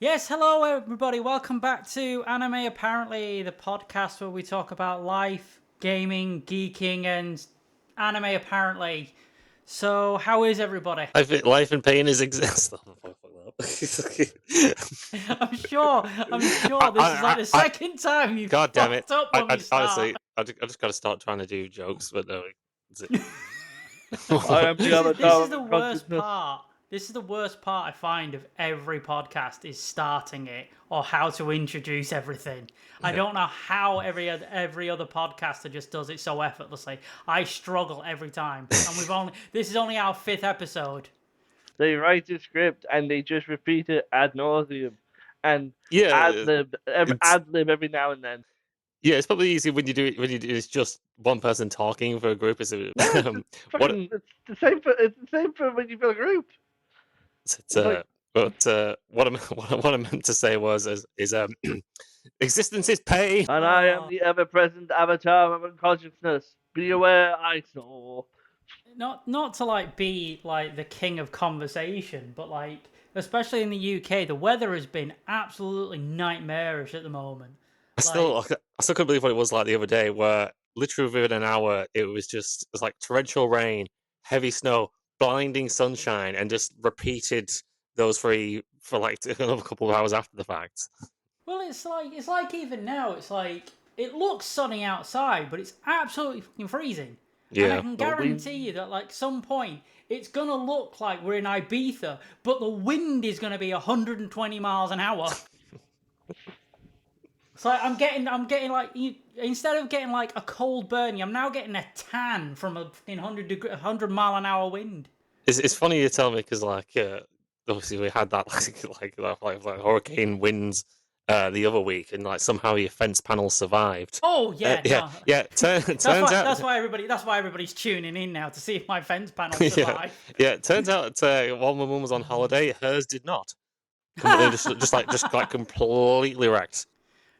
Yes, hello everybody. Welcome back to Anime Apparently, the podcast where we talk about life, gaming, geeking, and anime apparently. So, how is everybody? Life and pain is exist. I'm sure this is like the second time you God damn it! fucked up when we start. Honestly, I just got to start trying to do jokes, but no. I am the This is avatar the of worst consciousness. part. This is the worst part I find of every podcast is starting it or how to introduce everything. I don't know how every other podcaster just does it so effortlessly. I struggle every time, and this is only our 5th episode. They write a script and they just repeat it ad nauseum, and Yeah, it's ad lib every now and then. it's probably easy when you do it it's just one person talking for a group. No, What it's the same for when you build a group. it's It's like, what I meant to say is existence is pain. and I am the ever-present avatar of unconsciousness. Be aware, I saw. Not to like be like the king of conversation, but like especially in the UK, the weather has been absolutely nightmarish at the moment. I still couldn't believe what it was like the other day, where literally within an hour it was like torrential rain, heavy snow, blinding sunshine, and just repeated those three for like another couple of hours after the fact. Well, it's like even now, it's like it looks sunny outside, but it's absolutely fucking freezing. And I Yeah, can But we, guarantee you that like some point it's gonna look like we're in Ibiza, but the wind is gonna be 120 miles an hour. So I'm getting like instead of getting like a cold burning, I'm now getting a tan from a fucking 100 mile an hour wind. it's funny you tell me because obviously we had that like hurricane winds the other week, and like somehow your fence panel survived. Oh yeah, Yeah, no. yeah. Turns out That's why everybody's tuning in now to see if my fence panels yeah, survive. yeah. It turns out while my mum was on holiday, hers did not. Just like completely wrecked.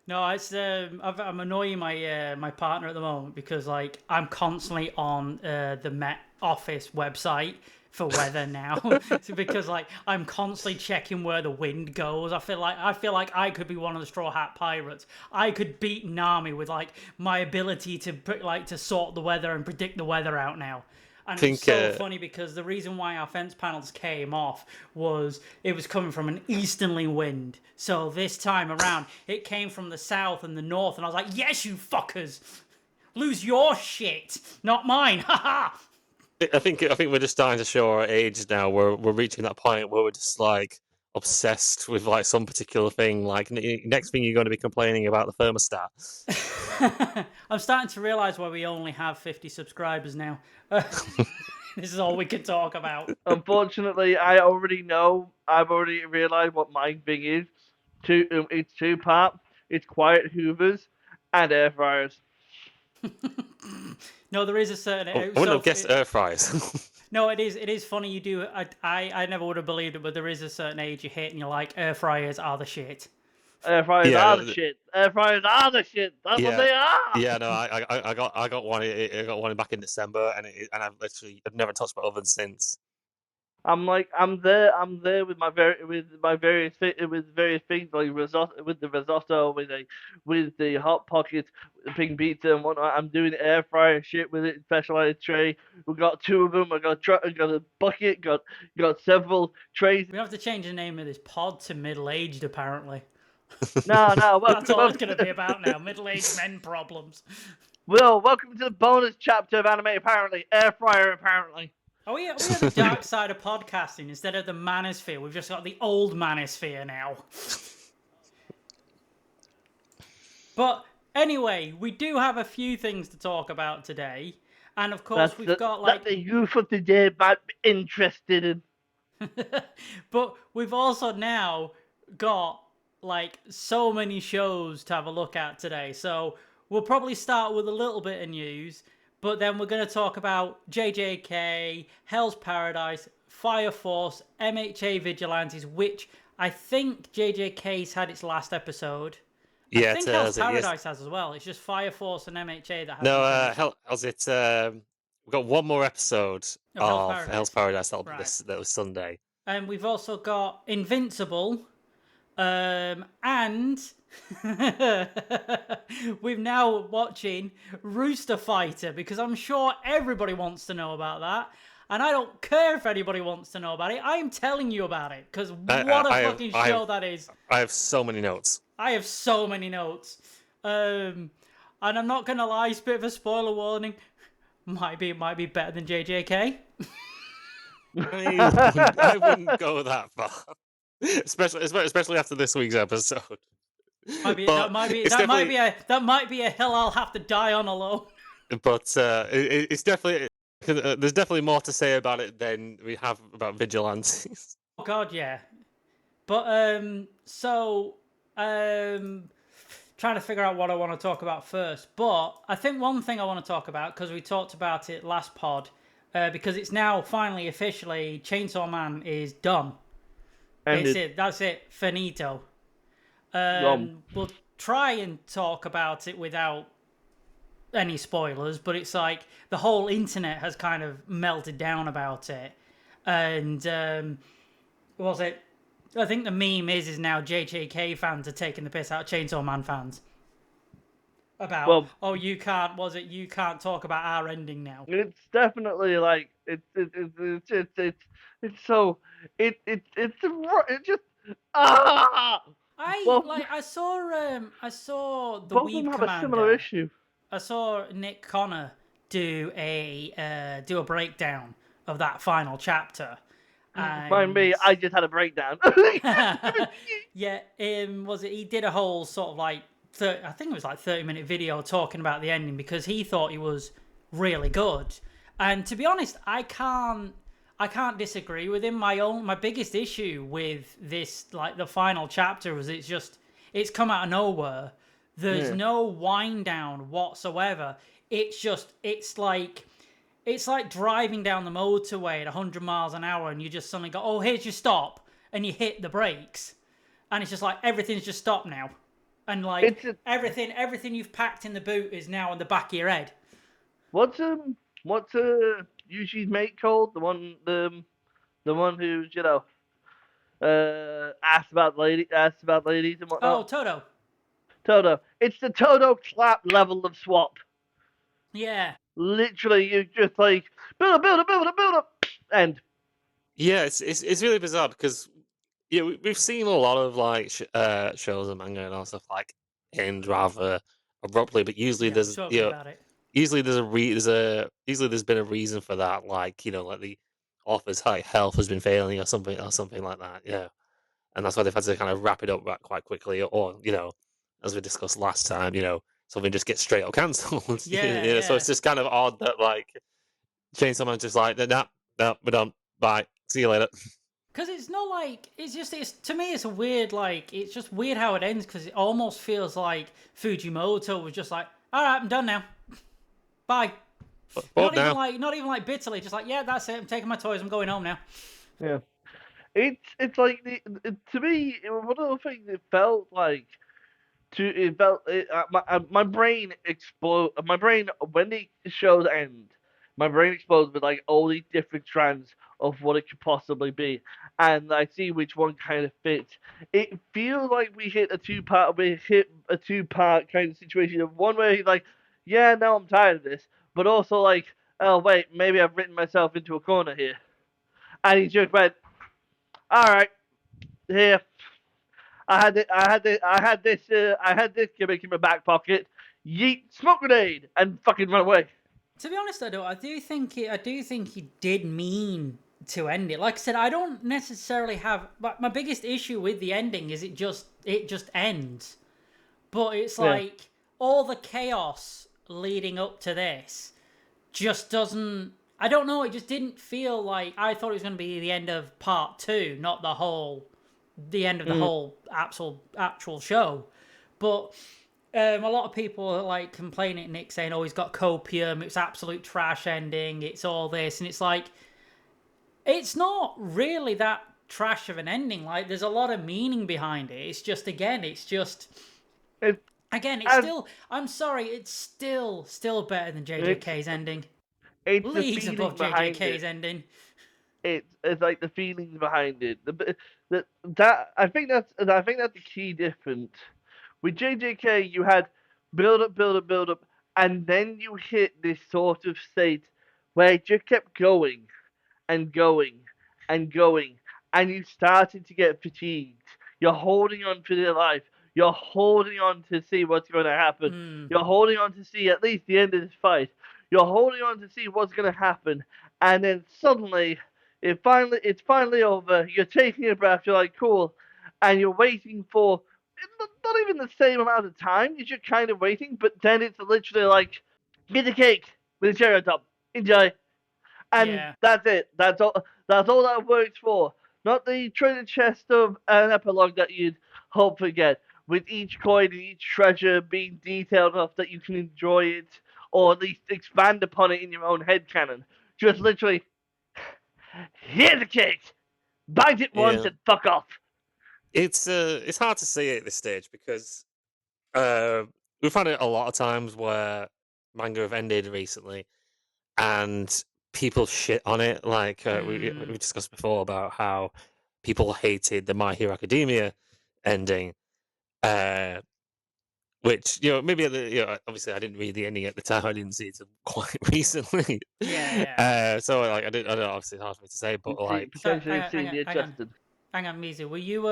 No, it's I'm annoying my partner at the moment because like I'm constantly on the Met Office website for weather now. So because like I'm constantly checking where the wind goes. I feel like I could be one of the Straw Hat Pirates. I could beat Nami with like my ability to sort the weather and predict the weather out now. And it was so funny because the reason why our fence panels came off was it was coming from an easterly wind. So this time around, it came from the south and the north. And I was like, yes, you fuckers. Lose your shit, not mine. Ha ha. I think we're just starting to show our age now. We're reaching that point where we're just like obsessed with like some particular thing. Like next thing you're going to be complaining about the thermostat. I'm starting to realize why we only have 50 subscribers now. This is all we can talk about. unfortunately, I already know. I've already realized what my thing is. It's two-part. It's quiet hoovers and air fryers. No, there is a certain. I wouldn't have guessed air fryers. No, it is funny you do. I never would have believed it, but there is a certain age you hit, and you're like, air fryers are the shit. Air fryers Yeah, are the shit. Air fryers are the shit. That's what they are. Yeah, no, I got one. I got one back in December, and I've never touched my oven since. I'm there with various things like risotto, with the risotto, with the hot pockets, the pink pizza and whatnot. I'm doing air fryer shit with it, specialized tray. We got two of them. I got a bucket. Got several trays. We have to change the name of this pod to middle aged. Apparently, No, that's all it's going to be about now. Middle aged men problems. Welcome to the bonus chapter of anime. Apparently, air fryer. Apparently. We are the dark side of podcasting. Instead of the manosphere, we've just got the old manosphere now. But anyway, we do have a few things to talk about today. And of course, we've got like... That the youth of today might be interested in. But we've also now got like so many shows to have a look at today. So we'll probably start with a little bit of news. But then we're going to talk about JJK, Hell's Paradise, Fire Force, MHA Vigilantes, which I think JJK's had its last episode. Yeah, I think Hell's Paradise has as well. It's just Fire Force and MHA that have. No, how's it? We've got one more episode of Hell's Paradise. That was Sunday. And we've also got Invincible, And we're now watching Rooster Fighter because I'm sure everybody wants to know about that. And I don't care if anybody wants to know about it. I'm telling you about it because what a fucking show that is. I have so many notes. I have so many notes. And I'm not going to lie, it's a bit of a spoiler warning. Might be better than JJK. I wouldn't go that far. Especially after this week's episode. That might be a hill I'll have to die on alone. But it's definitely there's definitely more to say about it than we have about vigilantes. Oh God, yeah. But trying to figure out what I want to talk about first. But I think one thing I want to talk about, because we talked about it last pod, because it's now finally officially Chainsaw Man is done. That's it. Finito. We'll try and talk about it without any spoilers, but it's like the whole internet has kind of melted down about it. And was it? I think the meme is now JJK fans are taking the piss out of Chainsaw Man fans. About you can't talk about our ending now. It's definitely like it's just I saw the both Weeb of them have Commander. a similar issue. I saw Nick Connor do a breakdown of that final chapter. Find me, I just had a breakdown. Yeah, he did a whole sort of like I think it was like 30-minute video talking about the ending because he thought it was really good. And to be honest, I can't disagree with him. My biggest issue with this, like the final chapter, was it's come out of nowhere. There's no wind down whatsoever. It's like driving down the motorway at 100 miles an hour and you just suddenly go, oh, here's your stop, and you hit the brakes, and it's just like everything's just stopped now, and like everything you've packed in the boot is now on the back of your head. What's Yushi's mate called? The one who's asked about ladies and whatnot. Oh, Toto. Toto. It's the Toto clap level of swap. Yeah. Literally, you just like build up, end. Yeah, it's really bizarre because we've seen a lot of like shows and manga and all stuff like end rather abruptly, but usually there's usually there's been a reason for that, like like the author's health has been failing or something like that, and that's why they've had to kind of wrap it up quite quickly, or as we discussed last time, something just gets straight up cancelled. So it's just kind of odd that like Chainsaw Man's just like no, we're done, bye, see you later. Because it's not like it's to me it's a weird, like, it's just weird how it ends, because it almost feels like Fujimoto was just like, all right, I'm done now, bye. Not even like bitterly, just like, yeah, that's it, I'm taking my toys, I'm going home now. Yeah, it's like to me, one of the things it felt like. My brain explode. My brain, when the shows end, my brain explodes with like all these different strands of what it could possibly be, and I see which one kind of fits. It feels like we hit a two-part kind of situation of one where he's like, yeah, no, I'm tired of this, but also like, oh wait, maybe I've written myself into a corner here, and he just went, all right, here. I had this gimmick in my back pocket. Yeet, smoke grenade, and fucking run away. To be honest, I do think he did mean to end it. Like I said, I don't necessarily have. But my biggest issue with the ending is it just ends. But it's like all the chaos leading up to this just doesn't. I don't know. It just didn't feel like. I thought it was going to be the end of part 2, not the end of the whole actual show. But a lot of people are like complaining at Nick, saying, oh, he's got copium, it's absolute trash ending, it's all this, and it's like, it's not really that trash of an ending. Like, there's a lot of meaning behind it. It's just I'm sorry, it's still better than JJK's ending. It's leagues above JJK's ending. It's like the feelings behind it. That I think that's the key difference. With JJK, you had build up, and then you hit this sort of state where it just kept going and going and going, and you started to get fatigued. You're holding on for dear life. You're holding on to see what's going to happen. Mm. You're holding on to see at least the end of this fight. You're holding on to see what's going to happen, and then suddenly, it's finally over. You're taking a breath. You're like, cool, and you're waiting for not even the same amount of time. You're just kind of waiting, but then it's literally like, get the cake with a cherry on top. Enjoy. And Yeah. that's it. That's all. That's all that works for. Not the treasure chest of an epilogue that you'd hope to get, with each coin and each treasure being detailed enough that you can enjoy it, or at least expand upon it in your own headcanon. Just literally, here's the cake. Bite it once Yeah. and fuck off. It's hard to see at this stage because we've had it a lot of times where manga have ended recently and people shit on it. Like we discussed before about how people hated the My Hero Academia ending, which maybe obviously I didn't read the ending at the time. I didn't see it till quite recently. Yeah. So like I don't know. Obviously, it's hard for me to say, but like Potentially seeing the adjusted. Hang on, Mizu. Were you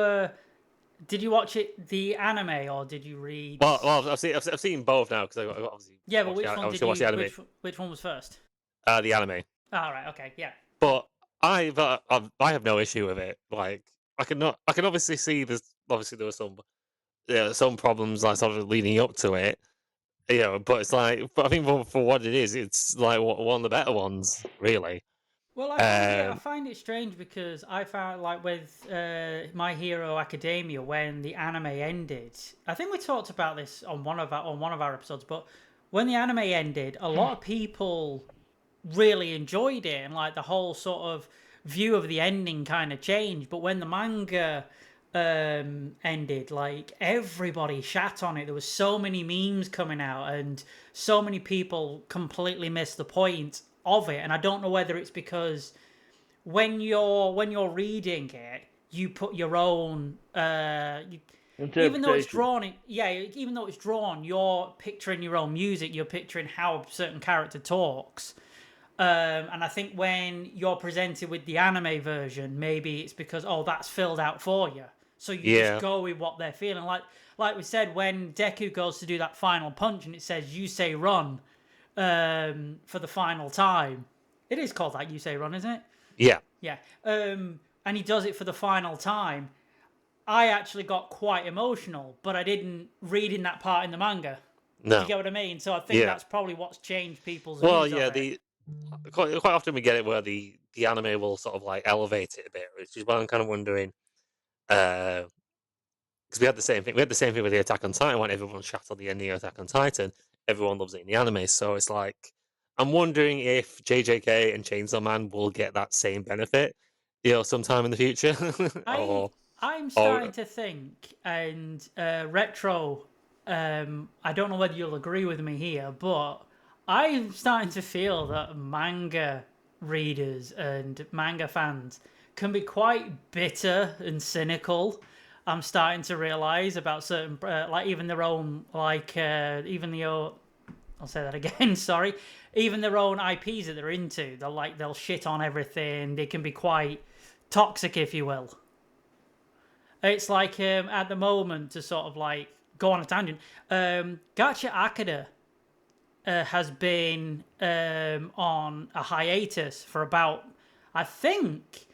did you watch the anime or did you read? Well, I've seen both now because I obviously Yeah, but which one did you? watch the anime. Which one was first? The anime. All right. Okay. Yeah. But I have no issue with it. Like I can obviously see there's obviously there were some problems like sort of leading up to it. But it's like, but I think for what it is, it's like one of the better ones, really. Well, I find it strange because I found like with My Hero Academia when the anime ended. I think we talked about this on one of our episodes, but when the anime ended, a lot of people really enjoyed it and like the whole sort of view of the ending kind of changed. But when the manga ended, like everybody shat on it. There was so many memes coming out and so many people completely missed the point of it. And I don't know whether it's because when you're reading it, you put your own even though it's drawn, even though it's drawn, you're picturing your own music. You're picturing how a certain character talks. And I think when you're presented with the anime version, maybe it's because that's filled out for you, so you just go with what they're feeling. Like we said, when Deku goes to do that final punch and it says "You say run" for the final time, it is called that. You say run, isn't it? Yeah. Yeah. And he does it for the final time. I actually got quite emotional, but I didn't read in that part in the manga. No. Do you get what I mean? So I think that's probably what's changed people's views. Well, yeah, quite often we get it where the anime will sort of like elevate it a bit, which is why I'm kind of wondering. Because we had the same thing. We had the same thing with the Attack on Titan when everyone shot on the ending of Attack on Titan. Everyone loves it in the anime, so it's like I'm wondering if JJK and Chainsaw Man will get that same benefit, sometime in the future. I'm starting to think, and Retro, I don't know whether you'll agree with me here, but I'm starting to feel that manga readers and manga fans can be quite bitter and cynical. I'm starting to realize about certain, like even their own, I'll say that again. Sorry, even their own IPs that they're into. They'll shit on everything. They can be quite toxic, if you will. It's like at the moment, to sort of like go on a tangent. Gacha Akada has been on a hiatus for about, I think,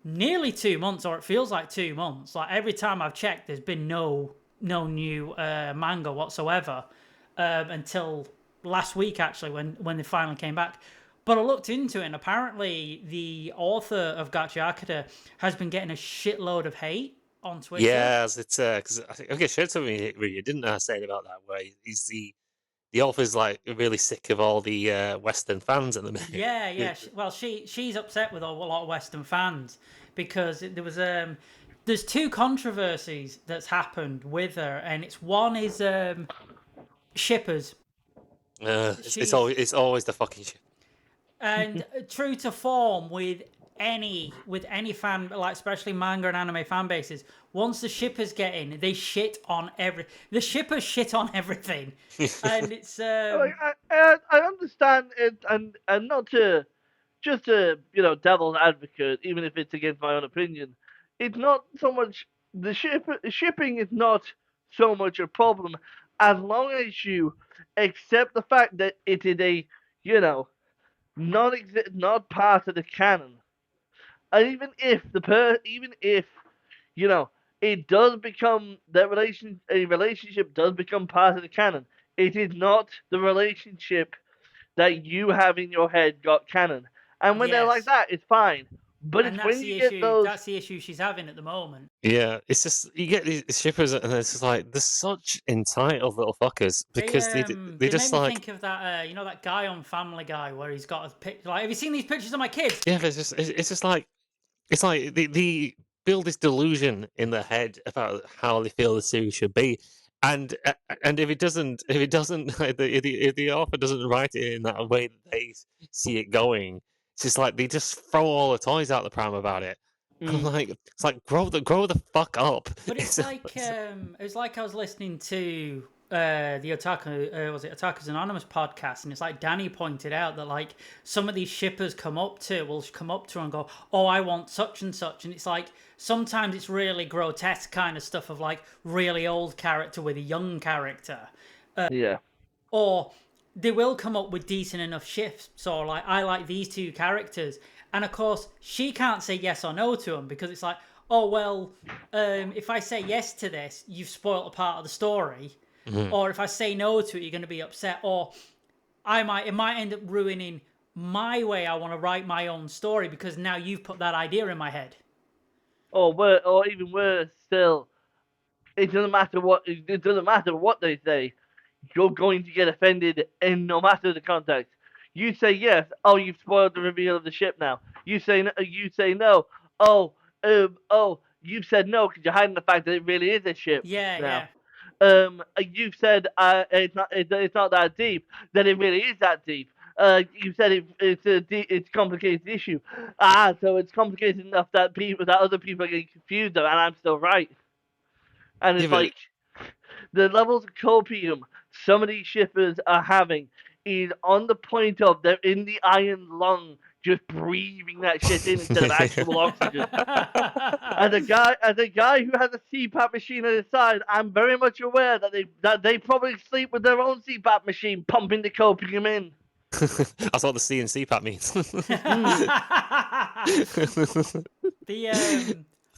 nearly 2 months, or it feels like 2 months. Like every time I've checked, there's been no new manga whatsoever until last week, actually, when they finally came back. But I looked into it, and apparently the author of Gacha Akada has been getting a shitload of hate on Twitter. Yes, it's because I think shared something you didn't say about that, where he's the author's like really sick of all the Western fans at the minute. Yeah. Well, she's upset with a lot of Western fans because there's two controversies that's happened with her, and one is shippers. It's always the fucking ship. And true to form with any fan, like especially manga and anime fan bases, once the shippers get in, they shit on the shippers shit on everything, and it's Like, I understand it, and not to just to devil's advocate, even if it's against my own opinion. It's not so much the shipping is not so much a problem as long as you accept the fact that it is a not part of the canon. And even if you know it does become a relationship does become part of the canon, it is not the relationship that you have in your head got canon. And when they're like yes, that, it's fine. But and it's that's when the you get issue. those. That's the issue she's having at the moment. Yeah, it's just you get these shippers, and it's just like they're such entitled little fuckers because they They made just me like think of that that guy on Family Guy where he's got a picture. Like, have you seen these pictures of my kids? yeah, it's just like they build this delusion in their head about how they feel the series should be, and if it doesn't if the author doesn't write it in that way that they see it going, it's just like they just throw all the toys out the pram about it. I'm like, it's like grow the fuck up. But it's like it was like I was listening to the Otaku was it Otaku's Anonymous podcast, and it's like Danny pointed out that like some of these shippers will come up to her and go, "Oh, I want such and such," and it's like sometimes it's really grotesque kind of stuff of like really old character with a young character, Yeah. or they will come up with decent enough shifts. So like I like these two characters, and of course she can't say yes or no to them because it's like, oh well, if I say yes to this, you've spoiled a part of the story, or if I say no to it, you're going to be upset, or it might end up ruining my way I want to write my own story because now you've put that idea in my head. Or even worse still, it doesn't matter what they say. You're going to get offended, and no matter the context. You say yes. Oh, you've spoiled the reveal of the ship now. You say no. Oh, you've said no because you're hiding the fact that it really is a ship Yeah. now. You've said it's not that deep. Then it really is that deep. You said it's a complicated issue. So it's complicated enough that other people are getting confused, and I'm still right. And Yeah, it's but like the levels of copium some of these shippers are having is on the point of they're in the iron lung, just breathing that shit in instead of actual oxygen. And the guy who has a CPAP machine at his side, I'm very much aware that they probably sleep with their own CPAP machine, pumping the copium in. that's what the C and CPAP means.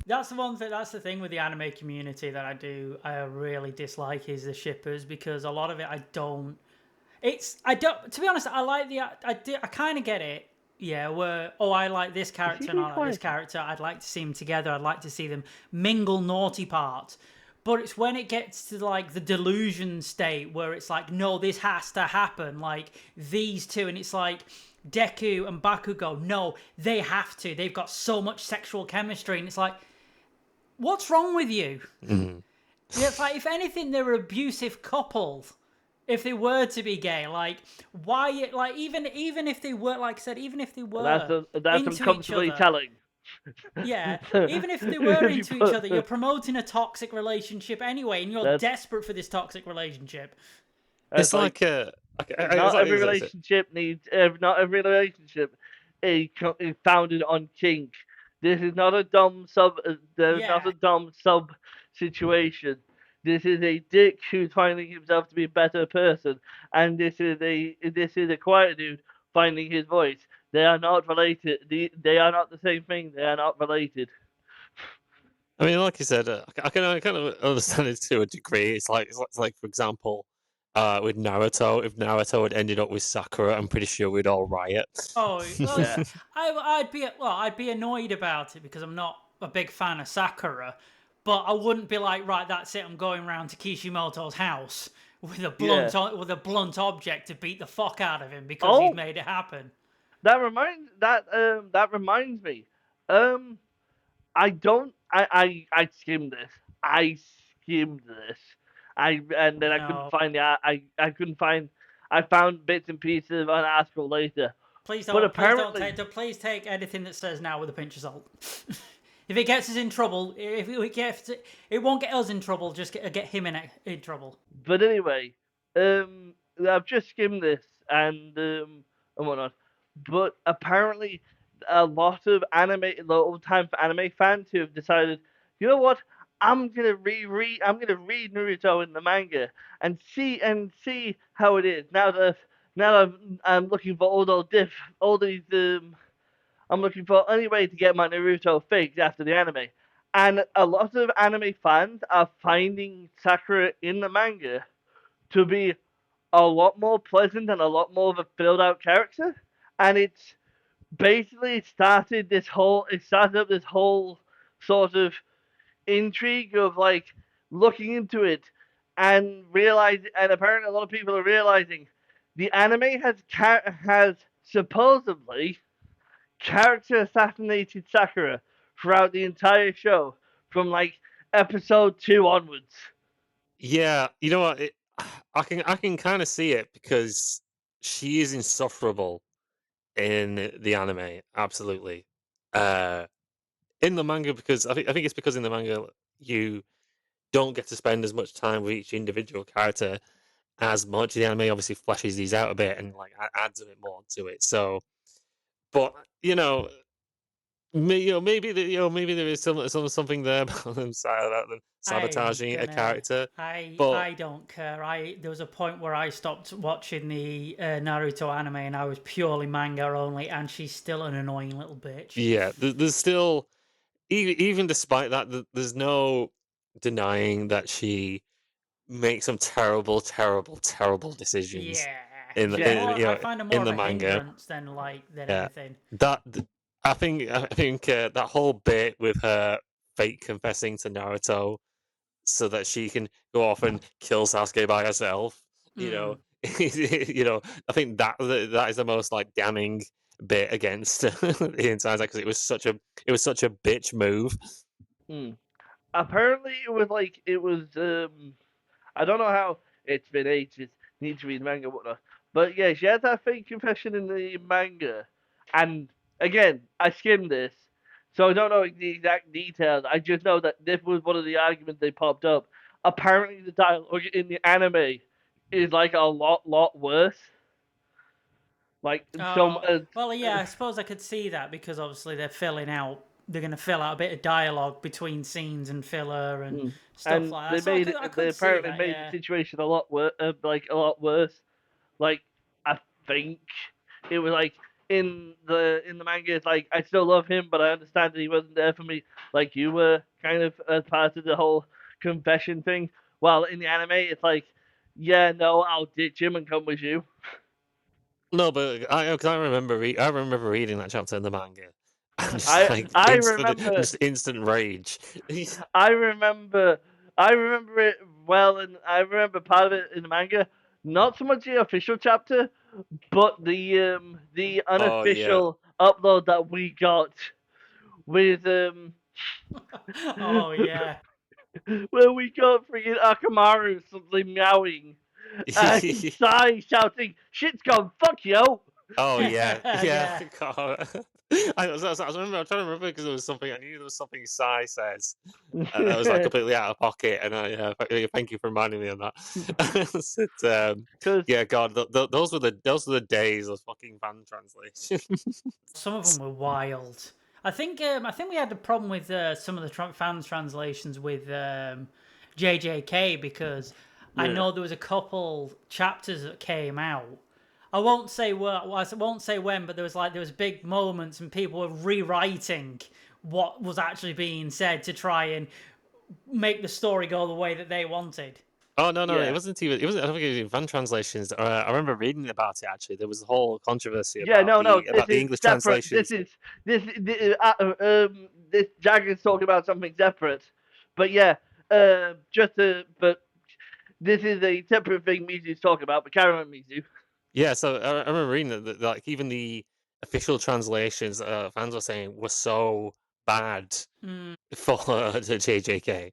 That's the thing with the anime community that I really dislike is the shippers, because a lot of it to be honest, I kind of get it. Yeah, where I like this character and I like this character, I'd like to see them together, I'd like to see them mingle naughty parts. But it's when it gets to like the delusion state where it's like, no, this has to happen, like these two, and it's like Deku and Bakugo, no, they have to. They've got so much sexual chemistry, and it's like, what's wrong with you? Yeah, it's like, if anything, they're an abusive couple. If they were to be gay, like why? Like even if they were, like I said, even if they were That's into each uncomfortably other, telling. yeah, even if they were into each other, you're promoting a toxic relationship anyway, and you're desperate for this toxic relationship. It's like not every relationship is founded on kink. This is not a dumb sub. Not a dumb sub situation. This is a dick who's finding himself to be a better person, and this is a quiet dude finding his voice. They are not related. They are not the same thing. They are not related. I mean, like you said, I kind of understand it to a degree. It's like for example, with Naruto, if Naruto had ended up with Sakura, I'm pretty sure we'd all riot. Oh, well, Yeah. I'd be annoyed about it because I'm not a big fan of Sakura, but I wouldn't be like, right, that's it, I'm going round to Kishimoto's house with a blunt object to beat the fuck out of him because he's made it happen. That reminds me. I skimmed this. I skimmed this. I couldn't find the I couldn't find. I found bits and pieces of an article later, Please But don't. apparently, Please take anything that says now with a pinch of salt. If it gets us in trouble, if it gets, it won't get us in trouble. Just get him in trouble. but anyway, I've just skimmed this and whatnot. But apparently, a lot of old time anime fans who have decided, you know what, I'm gonna read Naruto in the manga and see how it is now that I'm looking for all these I'm looking for any way to get my Naruto fix after the anime. And a lot of anime fans are finding Sakura in the manga to be a lot more pleasant and a lot more of a filled out character. And it's basically it started up this whole sort of intrigue of like looking into it and apparently a lot of people are realizing the anime has supposedly character assassinated Sakura throughout the entire show from like episode 2 onwards. Yeah, you know what? I can kind of see it because she is insufferable in the anime. Absolutely. Uh, in the manga, because I think it's because in the manga you don't get to spend as much time with each individual character as much. The anime obviously fleshes these out a bit and like adds a bit more to it. So, but maybe there is something there about them I'm sabotaging a gonna. character, but I don't care. There was a point where I stopped watching the Naruto anime and I was purely manga only, and she's still an annoying little bitch. yeah, there's still even despite that, there's no denying that she makes some terrible, terrible, terrible decisions Yeah, she's Yeah. more. I find her more in of the a manga. hindrance than Yeah, anything. I think that whole bit with her fake confessing to Naruto so that she can go off and kill Sasuke by herself. You know, I think that is the most like damning bit against the entire because it was such a bitch move. Hmm. Apparently, it was I don't know how it's been ages. Need to read manga and whatnot. But yeah, she has that fake confession in the manga, and again, I skimmed this, so I don't know the exact details. I just know that this was one of the arguments they popped up. Apparently, the dialogue in the anime is like a lot worse. Like some, Oh, well, yeah, I suppose I could see that because obviously they're filling out. They're going to fill out a bit of dialogue between scenes and filler and stuff and like that. they So made I it. They could see apparently that. made the Yeah. situation a lot worse. Like a lot worse. Like I think it was like in the manga. It's like I still love him, but I understand that he wasn't there for me, like you were, kind of as part of the whole confession thing. While in the anime, it's like, yeah, no, I'll ditch him and come with you. No, but cause I remember reading that chapter in the manga and just I like I remember instant rage. I remember I remember it well, and I remember part of it in the manga. Not so much the official chapter, but the Oh yeah. unofficial upload that we got with Oh yeah. where we got freaking Akamaru suddenly meowing and Sai shouting, "Shit's gone, fuck yo!" Oh yeah, yeah. Yeah. God. I'm trying to remember because there was something I knew there was something Sai says that was like completely out of pocket, and thank you for reminding me of that. Because Yeah, God, those were the days of fucking fan translation. Some of them were wild. I think we had a problem with some of the fans translations with JJK because I yeah, know there was a couple chapters that came out. I won't say I won't say when, but there was big moments and people were rewriting what was actually being said to try and make the story go the way that they wanted. Oh no, it yeah, wasn't even. It wasn't. I don't think it was even fan translations. I remember reading about it actually. There was a whole controversy yeah. No, no, this about the is English separate. translations. This Jagged's talking about something separate. But yeah, but this is a separate thing Mizu's talking about. But carry on, Mizu. Yeah, so I remember reading that like even the official translations fans were saying were so bad for the JJK.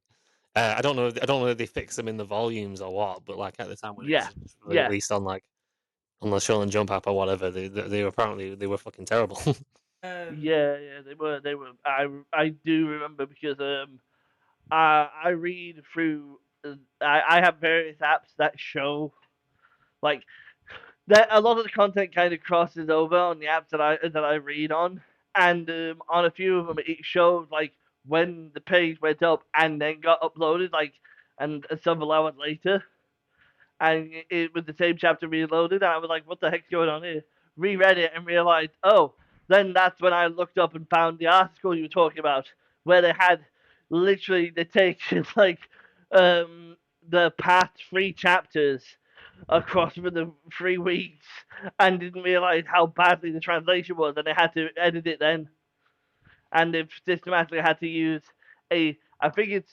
I don't know if they fix them in the volumes or what, but like at the time when it Yeah, was yeah. released on like on the Shonen Jump app or whatever. They were apparently fucking terrible. Yeah, they were. They were. I do remember because I read through. I have various apps that show like that. A lot of the content kind of crosses over on the apps that I read on, and on a few of them it shows like when the page went up and then got uploaded, like and several hours later, and it was the same chapter reloaded. And I was like, "What the heck's going on here?" Reread it and realized, oh, then that's when I looked up and found the article you were talking about, where they had literally they taken like the past 3 chapters across for the 3 weeks and didn't realize how badly the translation was, and they had to edit it then, and they've systematically had to use I think it's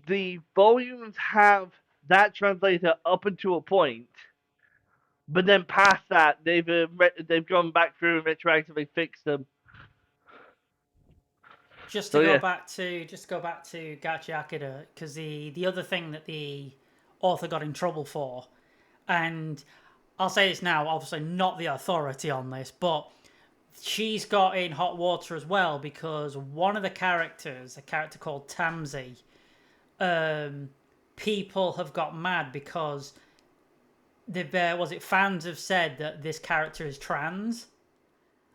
the volumes have that translator up until a point, but then past that they've gone back through and retroactively fixed them. Just to go back to Gachi Akira, because the other thing that the author got in trouble for, and I'll say this now, obviously not the authority on this, but she's got in hot water as well because one of the characters, a character called Tamsi, people have got mad because fans have said that this character is trans,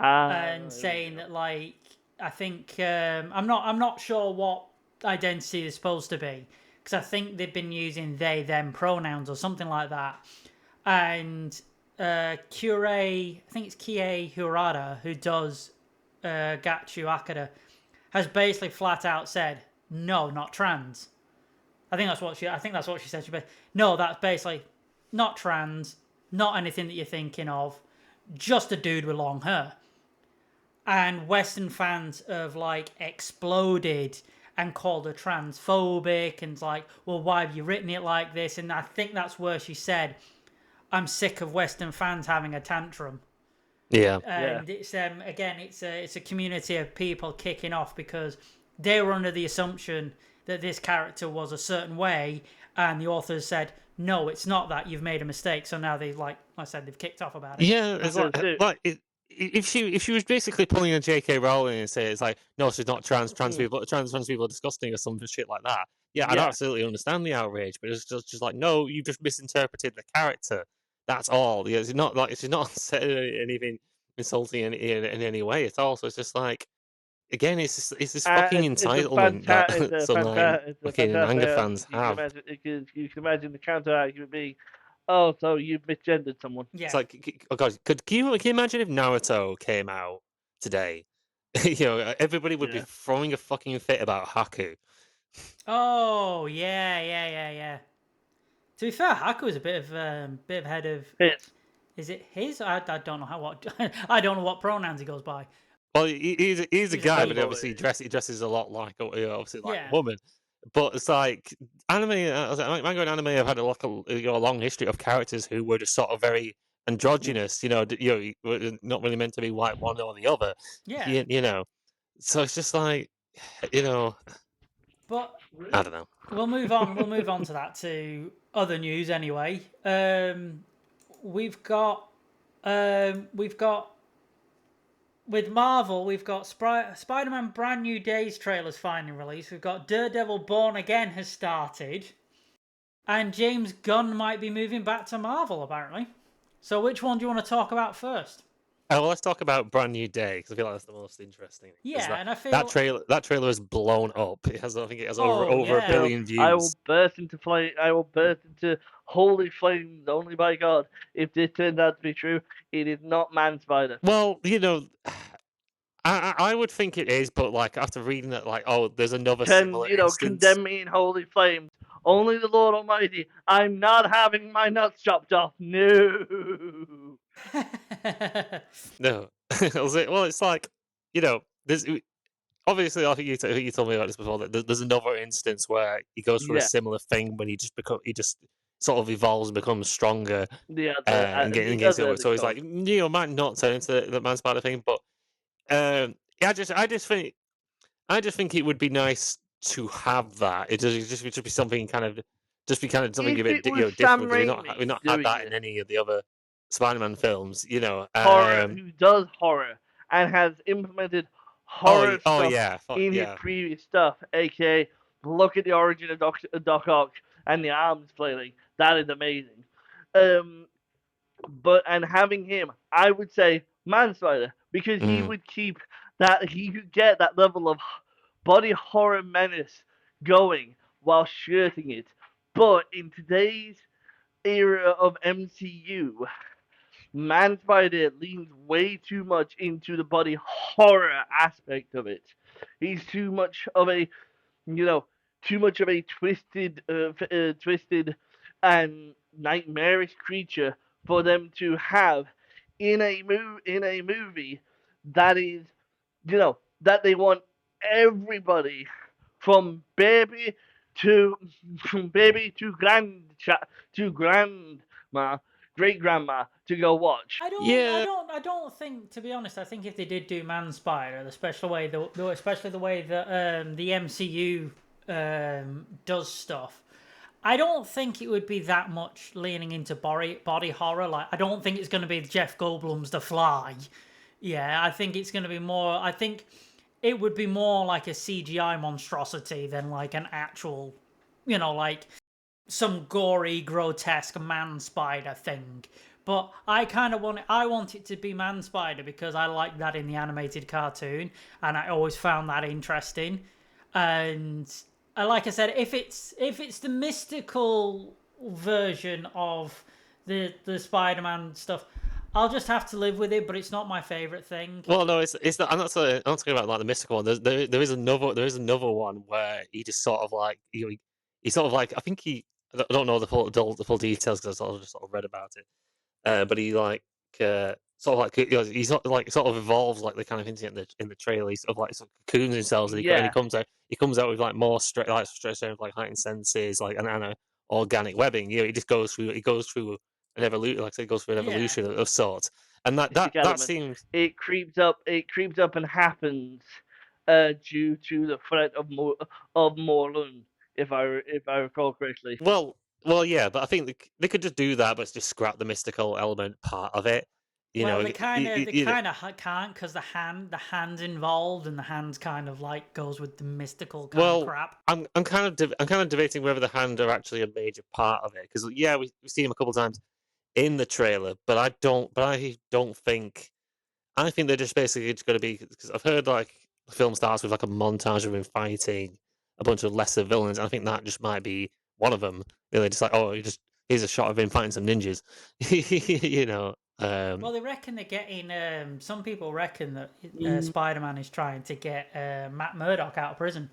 and saying that like I think I'm not sure what identity is supposed to be because I think they've been using they them pronouns or something like that, and I think it's Kie Hirata, who does Gachu Akira, has basically flat out said, no, not trans. I think that's what she said. No, that's basically not trans, not anything that you're thinking of, just a dude with long hair. And Western fans have like exploded and called her transphobic and like, well, why have you written it like this? And I think that's where she said, I'm sick of Western fans having a tantrum. Yeah. And it's again, it's a community of people kicking off because they were under the assumption that this character was a certain way, and the authors said, no, it's not that. You've made a mistake. So now they, like I said, they've kicked off about it. Yeah, it's if she was basically pulling a J.K. Rowling and say it's like, no, she's not trans people are disgusting or some shit like that. Yeah, I'd absolutely understand the outrage, but it's just like, no, you just misinterpreted the character. That's all. Yeah, it's not like she's not said anything insulting in any way at all. So it's just like, again, it's this fucking entitlement that some fucking manga fans have. You can imagine the counter argument being, oh, so you've misgendered someone. Yeah. It's like, oh god, can you imagine if Naruto came out today? You know, everybody would be throwing a fucking fit about Haku. Oh yeah. To be fair, Haku is a bit of head of. His. Is it his? I don't know I don't know what pronouns he goes by. Well, he's a guy, but obviously he dresses a lot like obviously like a woman. But it's like anime. Manga and anime have had a long history of characters who were just sort of very androgynous. Not really meant to be like one or the other. Yeah. You know, so it's just like, But I don't know. We'll move on. We'll move on to that to other news anyway. We've got with Marvel, we've got Spider-Man Brand New Days trailers finally released. We've got Daredevil Born Again has started. And James Gunn might be moving back to Marvel, apparently. So which one do you want to talk about first? Well, let's talk about Brand New Day, because I feel like that's the most interesting. Yeah, and I feel that trailer is blown up. I think it has over 1 billion views. I will burst into holy flames only by God if this turns out to be true. It is not Man Spider. Well, I would think it is, but like after reading that, like, oh, there's another similar instance. Condemn me in holy flames. Only the Lord Almighty. I'm not having my nuts chopped off. No. No. Well, it's like, there's obviously, I think you told me about this before, that there's another instance where he goes through a similar thing when he just sort of evolves and becomes stronger and gets over. So it's like, might not turn into the Man Spider thing, but I just think it would be nice to have that. It just be something kind of something a bit different. We've not had that in any of the other Spider-Man films, who does horror and has implemented horror stuff in his previous stuff, aka look at the origin of Doc Ock and the arms flailing. That is amazing. And having him, I would say Man Spider, because he would keep that, he could get that level of body horror menace going while shirting it. But in today's era of MCU, Man Spider leans way too much into the body horror aspect of it. He's too much of a, twisted, twisted and nightmarish creature for them to have in a movie that is, that they want everybody from baby to grandma, great grandma to go watch. I don't think, to be honest, I think if they did do Man Spider, especially the way that the MCU does stuff, I don't think it would be that much leaning into body horror. Like, I don't think it's going to be Jeff Goldblum's The Fly. Yeah, I think it's going to be more. I think it would be more like a CGI monstrosity than like an actual, like some gory, grotesque Man Spider thing. But I want it to be Man Spider because I like that in the animated cartoon, and I always found that interesting. And like I said, if it's the mystical version of the Spider-Man stuff, I'll just have to live with it. But it's not my favorite thing. Well, no, it's not. I'm not talking about like the mystical one. There is another one where he just sort of like he sort of like, I think I don't know the full details because I just sort of read about it. But he like sort of like he sort of evolves like the kind of hinting in the trailer. He sort of like cocoons himself, and he comes out with like more straight like heightened senses, like and organic webbing. He just goes through an evolution, like I said, goes through an evolution of sorts. And that seems it creeps up and happens due to the threat of Morlun, if I recall correctly. Well, yeah, but I think they could just do that, but just scrap the mystical element part of it. They kind of can't because the hand's involved, and the hand kind of like goes with the mystical kind of crap. I'm kind of debating whether the hand are actually a major part of it, because we've seen him a couple of times in the trailer, but I don't think. I think they're just basically just going to be, because I've heard like the film starts with like a montage of him fighting a bunch of lesser villains. And I think that just might be one of them. Really, just like, here's a shot of him fighting some ninjas. Well, they reckon they're getting. Some people reckon that Spider-Man is trying to get Matt Murdock out of prison.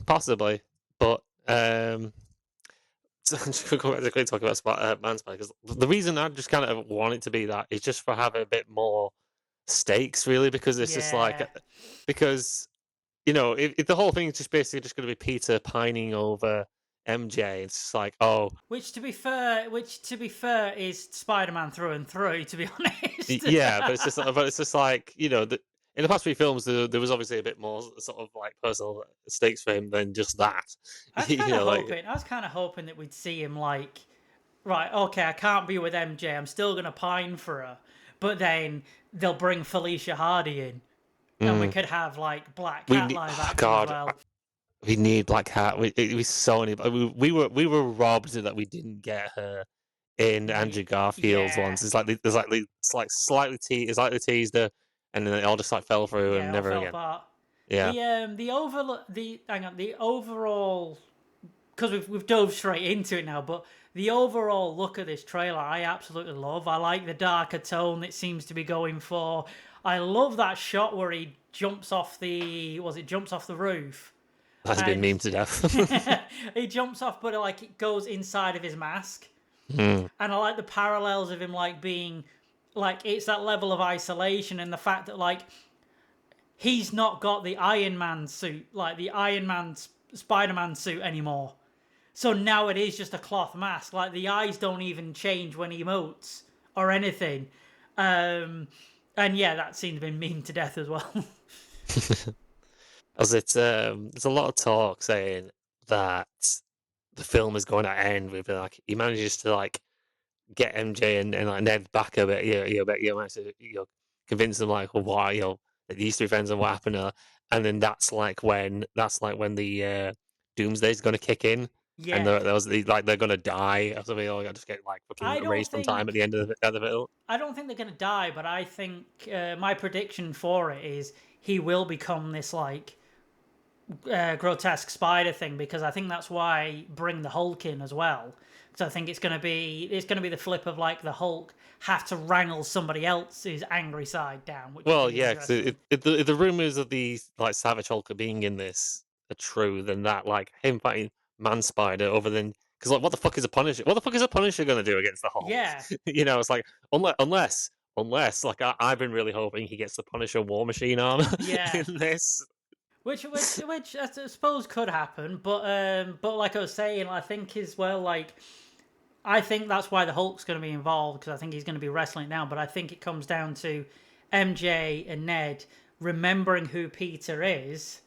Possibly, but so I'm just going to quickly talk about Man Spider, because the reason I just kind of want it to be that is just for having a bit more stakes, really, because it's just like, because if the whole thing is just basically just going to be Peter pining over MJ, it's just like, which to be fair is Spider-Man through and through, to be honest. Yeah, but it's just like, in the past 3 films, there was obviously a bit more sort of like personal stakes for him than just that. I was kind of hoping that we'd see him like, right, okay, I can't be with MJ, I'm still gonna pine for her, but then they'll bring Felicia Hardy in, and we could have like Black Cat live action as well. We need Black Cat. We so many. We were robbed that we didn't get her in Andrew Garfield's ones. It's like slightly teased her, and then it all just like fell through and never again. Apart. Yeah. The overall, because we've dove straight into it now, but the overall look of this trailer, I absolutely love. I like the darker tone it seems to be going for. I love that shot where he jumps off the roof. That's been memed to death. He jumps off, but like it goes inside of his mask. And I like the parallels of him like being like, it's that level of isolation, and the fact that like he's not got the Iron Man suit, like the Iron Man Spider-Man suit anymore. So now it is just a cloth mask. Like the eyes don't even change when he emotes or anything. And yeah, that scene's been memed to death as well. As there's a lot of talk saying that the film is going to end with like he manages to like get MJ and like Ned back a bit. Manage to convince them like, well, why that these two friends and what happened, and then that's like when the Doomsday's going to kick in. And Yeah. they're gonna die or something. Or just get like fucking erased from time at the end of it. I don't think they're gonna die, but I think my prediction for it is he will become this like grotesque spider thing, because I think that's why bring the Hulk in as well. So I think it's gonna be the flip of like the Hulk have to wrangle somebody else's angry side down. Which well, yeah, because if the rumors of the like Savage Hulk being in this are true, then that like him fighting Man Spider over then. Because like, what the fuck is a Punisher? What the fuck is a Punisher gonna do against the Hulk? Yeah, It's like unless like I've been really hoping he gets the Punisher War Machine armor in this. Which I suppose could happen, but like I was saying, I think as well, like I think that's why the Hulk's going to be involved, because I think he's going to be wrestling it down. But I think it comes down to MJ and Ned remembering who Peter is,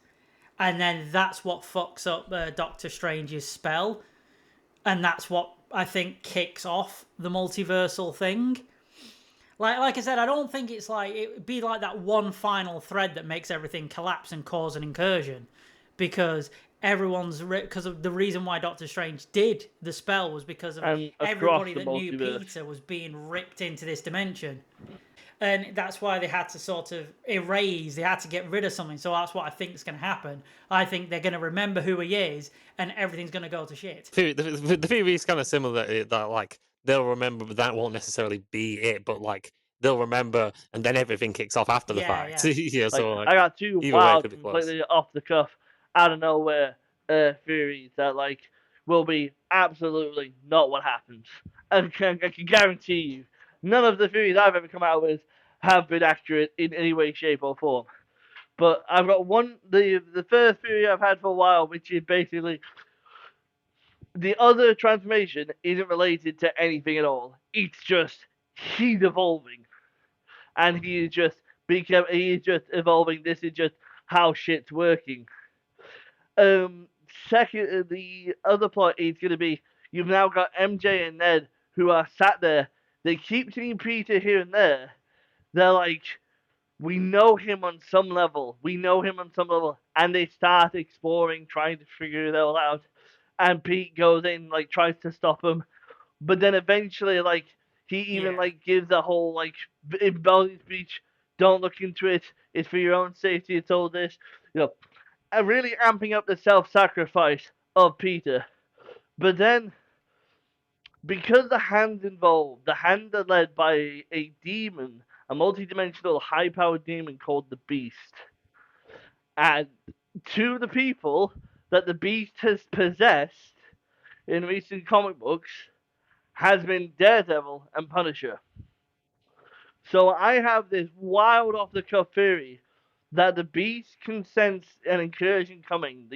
and then that's what fucks up Doctor Strange's spell, and that's what I think kicks off the multiversal thing. Like I said, I don't think it's like it would be like that one final thread that makes everything collapse and cause an incursion, because because of the reason why Doctor Strange did the spell was because of everybody that knew Peter was being ripped into this dimension, and that's why they had to sort of erase. They had to get rid of something. So that's what I think is going to happen. I think they're going to remember who he is, and everything's going to go to shit. The theory is kind of similar that like they'll remember, but that won't necessarily be it. But like they'll remember, and then everything kicks off after the fact. Yeah. So like, I got two wild, completely off the cuff, out of nowhere theories that like will be absolutely not what happens. I can guarantee you, none of the theories I've ever come out with have been accurate in any way, shape, or form. But I've got one. The first theory I've had for a while, which is basically the other transformation isn't related to anything at all. It's just he's evolving, and he's just evolving. This is just how shit's working. Second, the other plot is going to be you've now got MJ and Ned who are sat there. They keep seeing Peter here and there. They're like, we know him on some level. And they start exploring, trying to figure it all out. And Pete goes in, like, tries to stop him. But then eventually, like, he even, like, gives a whole, like, embodied speech. Don't look into it. It's for your own safety. It's all this. Really amping up the self-sacrifice of Peter. But then, because the hand's involved, the hand are led by a demon, a multi-dimensional, high-powered demon called the Beast. And two of the people that the Beast has possessed in recent comic books has been Daredevil and Punisher. So I have this wild off-the-cuff theory that the Beast can sense an incursion coming.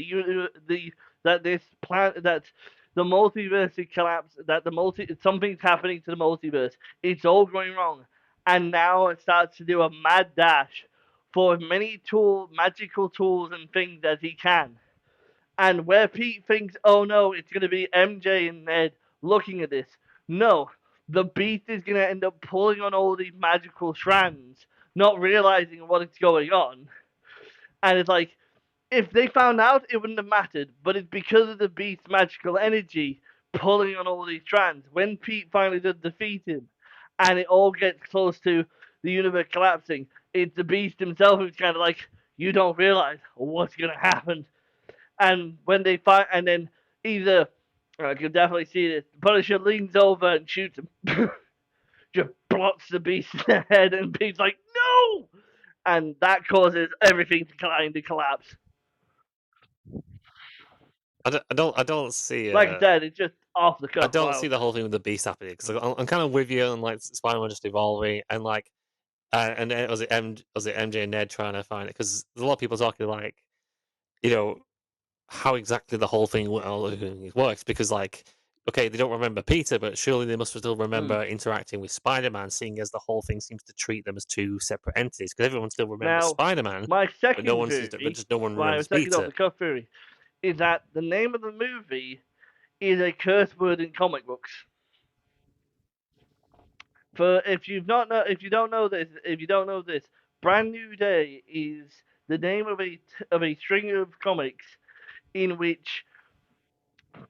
That this planet, that the multiverse is collapsed, that something's happening to the multiverse. It's all going wrong, and now it starts to do a mad dash for as many magical tools and things as he can. And where Pete thinks, oh no, it's going to be MJ and Ned looking at this. No, the Beast is going to end up pulling on all these magical strands, not realizing what's going on. And it's like, if they found out, it wouldn't have mattered. But it's because of the Beast's magical energy pulling on all these strands. When Pete finally does defeat him, and it all gets close to the universe collapsing, it's the Beast himself who's kind of like, you don't realize what's going to happen. And when they fight, and then either, I can definitely see this, Punisher leans over and shoots him. Just blocks the Beast in the head, and Pete's like, no! And that causes everything to kind of collapse. I don't see. Like I said, it's just off the cuff. I don't see the whole thing with the Beast happening, because I'm kind of with you on like Spider-Man just evolving, and like, and then was it MJ and Ned trying to find it? Because there's a lot of people talking like, how exactly the whole thing works, because like, okay, they don't remember Peter, but surely they must still remember interacting with Spider-Man, seeing as the whole thing seems to treat them as two separate entities, because everyone still remembers Spider-Man. My second no one remembers Peter. Off the cuff theory is that the name of the movie is a curse word in comic books. if you don't know this, Brand New Day is the name of a string of comics in which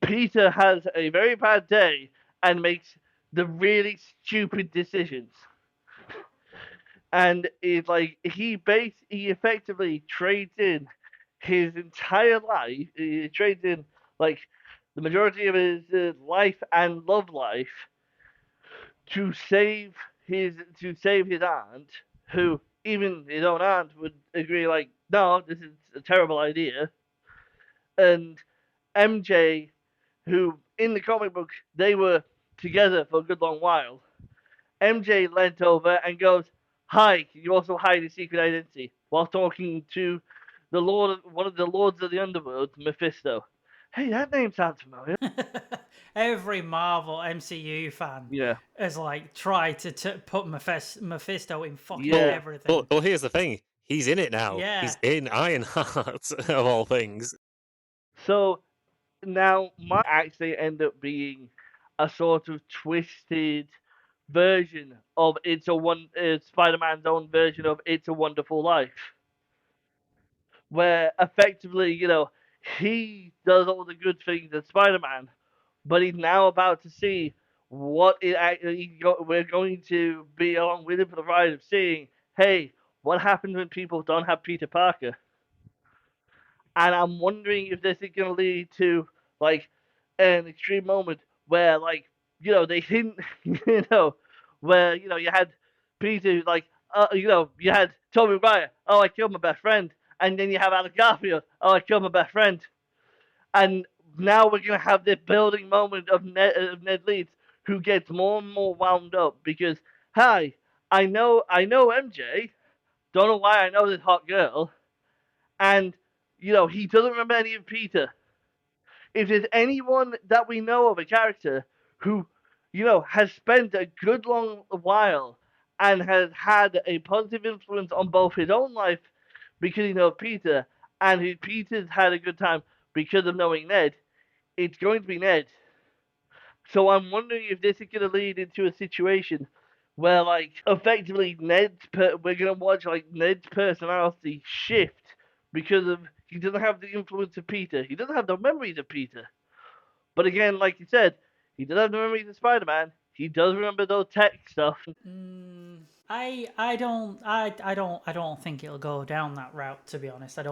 Peter has a very bad day and makes the really stupid decisions. And it's like he effectively trades in his entire life. He trades in like the majority of his life and love life to save his aunt, who even his own aunt would agree like, no, this is a terrible idea. And MJ, who in the comic book they were together for a good long while. MJ leant over and goes, "Hi, can you also hide a secret identity?" while talking to one of the lords of the underworld, Mephisto. Hey, that name sounds familiar. Every Marvel MCU fan Yeah. has like tried to put Mephisto in fucking Yeah. everything. Well, here's the thing. He's in it now. Yeah. He's in Ironheart, of all things. So now might actually end up being a sort of twisted version of Spider-Man's own version of It's a Wonderful Life, where effectively, he does all the good things as Spider-Man, but he's now about to see what we're going to be along with him for the ride of seeing, hey, what happens when people don't have Peter Parker? And I'm wondering if this is going to lead to like an extreme moment where they hint, where you had Peter you had Tobey Maguire, oh, I killed my best friend, and then you have Alex Garfield, oh, I killed my best friend, and now we're going to have this building moment of Ned Leeds, who gets more and more wound up because, hi, I know MJ, don't know why I know this hot girl, and he doesn't remember any of Peter. If there's anyone that we know of, a character who, has spent a good long while and has had a positive influence on both his own life because he knows Peter, and Peter's had a good time because of knowing Ned, it's going to be Ned. So I'm wondering if this is going to lead into a situation where, effectively, we're going to watch, Ned's personality shift because of he doesn't have the influence of Peter. He doesn't have the memories of Peter. But again, like you said, he does have the memories of Spider-Man. He does remember those tech stuff. I don't think it'll go down that route, to be honest. I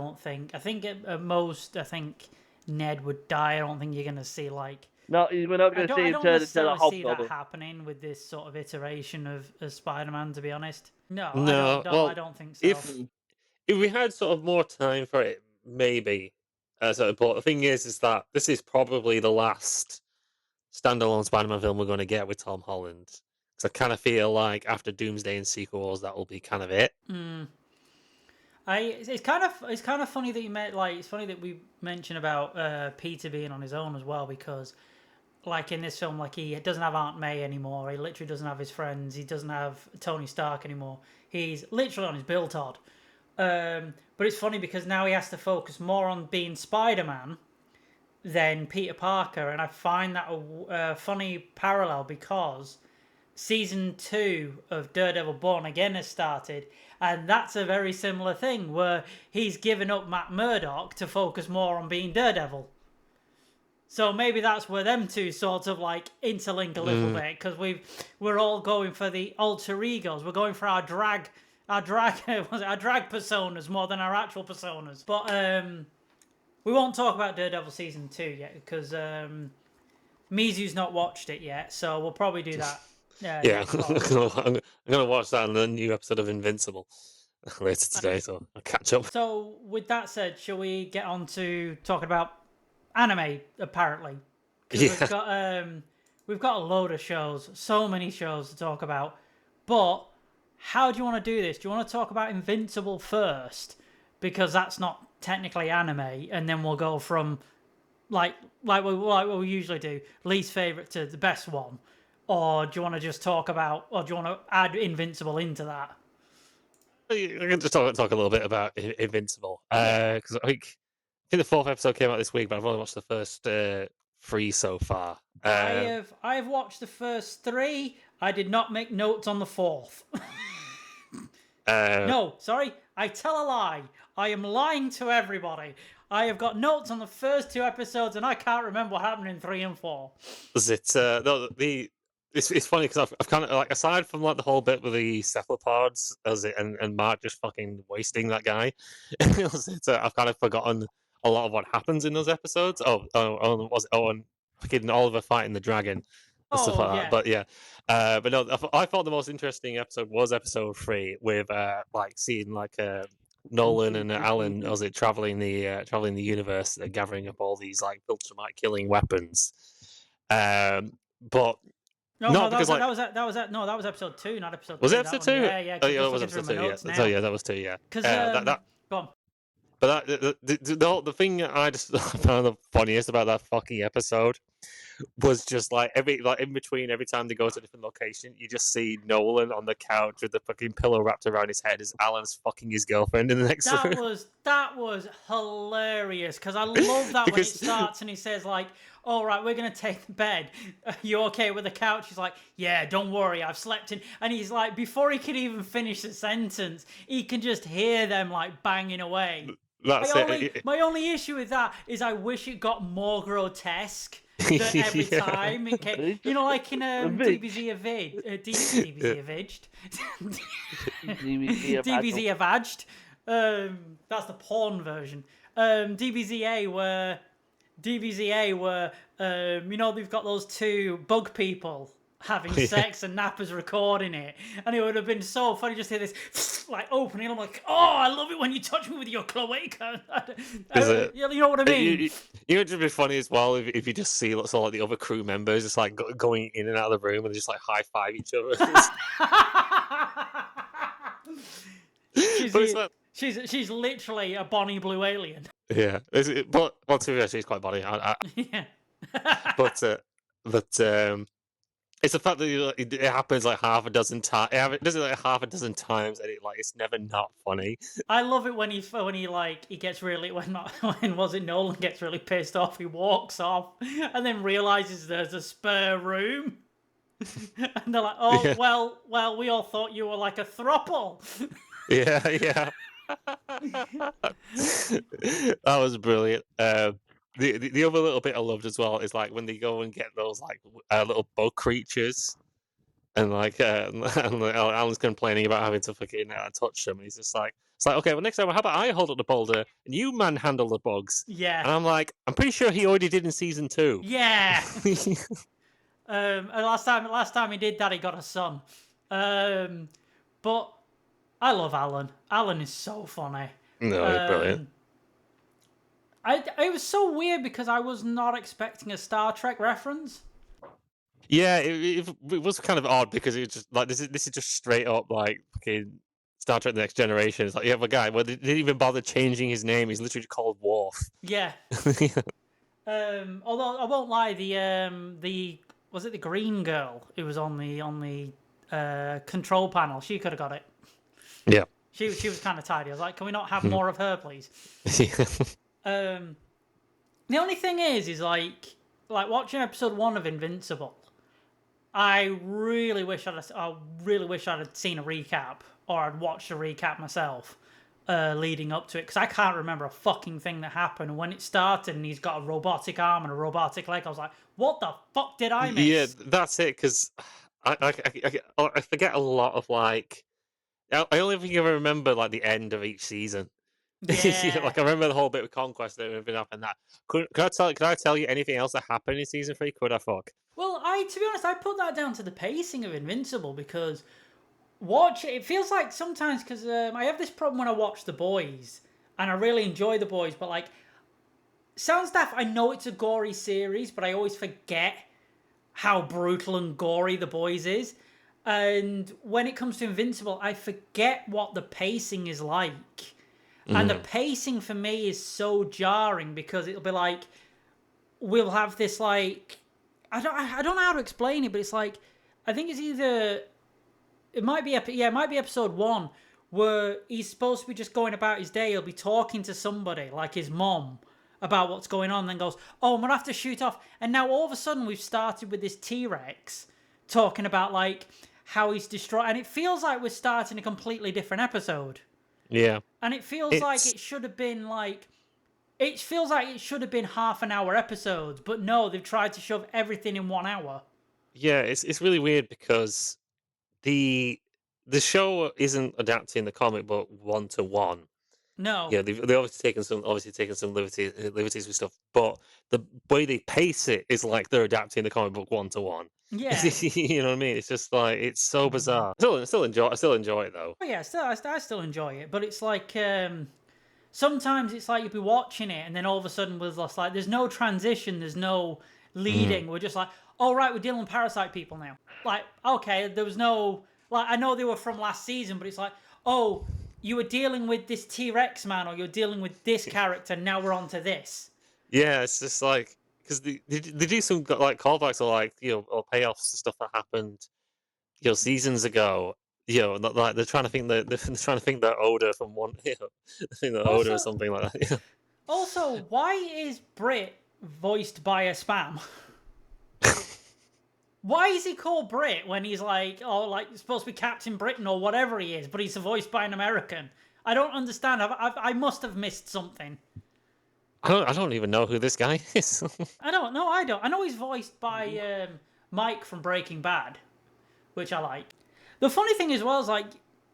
think at most, I think Ned would die. I don't think you're going to see No, we're not going to see him turn into the see that Hobgoblin. happening with this sort of iteration of Spider-Man, to be honest. No, No, I don't think so. If we had sort of more time for it, maybe. But the thing is that this is probably the last standalone Spider-Man film we're going to get with Tom Holland. Because I kind of feel like after Doomsday and sequels, that will be kind of it. It's kind of funny that you met it's funny that we mentioned about Peter being on his own as well, because in this film, he doesn't have Aunt May anymore. He literally doesn't have his friends. He doesn't have Tony Stark anymore. He's literally on his Bill Todd. But it's funny because now he has to focus more on being Spider-Man than Peter Parker, and I find that a funny parallel because season 2 of Daredevil Born Again has started, and that's a very similar thing where he's given up Matt Murdock to focus more on being Daredevil. So maybe that's where them two sort of interlink a little bit, because we're all going for the alter egos. We're going for our drag personas more than our actual personas. But we won't talk about Daredevil season 2 yet because Mizu's not watched it yet, so we'll probably do that. Yeah, I'm gonna watch that in the new episode of Invincible later today, so I'll catch up. So with that said, shall we get on to talking about anime? Apparently, because we've got a load of shows, so many shows to talk about. But how do you want to do this? Do you want to talk about Invincible first, because that's not technically anime, and then we'll go from like we usually do, least favorite to the best one? Or do you want to just talk about, or do you want to add Invincible into that? I can just talk a little bit about Invincible, because I think the 4th episode came out this week, but I've only watched the first 3 so far. I have watched the first 3. I did not make notes on the 4th. No, sorry, I tell a lie. I am lying to everybody. I have got notes on the first 2 episodes, and I can't remember what happened in 3 and 4. Is it no, it's funny because I've kind of like, aside from like the whole bit with the cephalopods and Mark just fucking wasting that guy, I've kind of forgotten a lot of what happens in those episodes. And fucking Oliver fighting the dragon and stuff like that. But yeah, but no, I thought the most interesting episode was episode 3 with like seeing like Nolan and Alan traveling the universe, gathering up all these like ultramite killing weapons. But No, because that was episode 2, not episode 3. Was it episode 2? Yeah. Oh, yeah, it was episode 2. Yeah, that was 2. Yeah. Because that go on. But the thing I just found the funniest about that fucking episode was just like in between every time they go to a different location, you just see Nolan on the couch with the fucking pillow wrapped around his head as Alan's fucking his girlfriend in the next room. That was hilarious because I love that when it starts and he says like, "All right, we're gonna take the bed. Are you okay with the couch?" He's like, "Yeah, don't worry, I've slept in." And he's like, before he could even finish the sentence, he can just hear them like banging away. My only issue with that is I wish it got more grotesque. That every time it came, you know, like in DBZ Avaged. That's the porn version. DBZA where you know, they've got those 2 bug people having sex and Nappa's recording it, and it would have been so funny just to hear this like opening. I'm like, oh, I love it when you touch me with your cloaca. You know what I mean? You know, it'd just be funny as well if you just see lots of like the other crew members just like going in and out of the room and just like high five each other. She's literally a Bonnie Blue alien. Yeah, but well, to be honest, she's quite Bonnie. Yeah. But it's the fact that it happens like half a dozen times. It does it like half a dozen times, and it's never not funny. I love it when he gets really when Nolan gets really pissed off. He walks off and then realizes there's a spare room, and they're like, "Oh yeah. well, we all thought you were like a throuple." Yeah. That was brilliant. The other little bit I loved as well is like when they go and get those like little bug creatures, and like Alan's complaining about having to fucking touch them. And he's just like, it's like, okay, well next time, how about I hold up the boulder and you manhandle the bugs? Yeah. And I'm like, I'm pretty sure he already did in season 2. Yeah. And last time he did that, he got a son. But I love Alan. Alan is so funny. No, he's brilliant. It was so weird because I was not expecting a Star Trek reference. Yeah, it was kind of odd because it was just like this is just straight up like fucking Star Trek: The Next Generation. It's like you have a guy. Well, they didn't even bother changing his name. He's literally called Worf. Yeah. Although I won't lie, the was it the green girl who was on the control panel? She could have got it. Yeah. She was kind of tidy. I was like, can we not have more of her, please? The only thing is like watching episode 1 of Invincible. I really wish I'd have seen a recap, or I'd watched a recap myself leading up to it, because I can't remember a fucking thing that happened. And when it started and he's got a robotic arm and a robotic leg, I was like, what the fuck did I miss? Yeah, that's it, because I forget a lot of like... I only think I remember like the end of each season. Yeah. Like I remember the whole bit with Conquest and everything up and that. Could I tell you anything else that happened in season 3? Could I fuck? Well, to be honest, I put that down to the pacing of Invincible, because it feels like sometimes, because I have this problem when I watch The Boys, and I really enjoy The Boys, but like, sounds daft, I know it's a gory series, but I always forget how brutal and gory The Boys is. And when it comes to Invincible, I forget what the pacing is like. And the pacing for me is so jarring, because it'll be like, we'll have this like, I don't know how to explain it, but it's like, I think it's either, it might be episode 1, where he's supposed to be just going about his day. He'll be talking to somebody, like his mom, about what's going on, then goes, oh, I'm going to have to shoot off. And now all of a sudden we've started with this T-Rex talking about like how he's destroyed. And it feels like we're starting a completely different episode. Yeah. And it feels like it should have been like... It feels like it should have been half-an-hour episodes, but no, they've tried to shove everything in 1 hour. Yeah, it's really weird because the show isn't adapting the comic book 1-to-1. No. Yeah, they've obviously taken some liberties with stuff, but the way they pace it is like they're adapting the comic book 1-to-1. Yeah. You know what I mean? It's just like it's so bizarre. I still enjoy it though. Oh yeah, I still enjoy it, but it's like sometimes it's like you'll be watching it and then all of a sudden we're just like there's no transition, there's no leading. We're just like, oh right, we're dealing with parasite people now. Like, okay, there was no like I know they were from last season, but it's like, oh, you were dealing with this T-Rex man or you're dealing with this character, now we're on to this. Yeah, it's just like because they do some like callbacks or like or payoffs to stuff that happened seasons ago. Like they're trying to think that they're Oda from one. I think they're Oda or something like that. Yeah. Also, why is Brit voiced by a spam? Why is he called Brit when he's like, oh, like supposed to be Captain Britain or whatever he is, but he's voiced by an American? I don't understand. I must have missed something. I don't even know who this guy is. I don't. I know he's voiced by Mike from Breaking Bad, which I like. The funny thing as well is like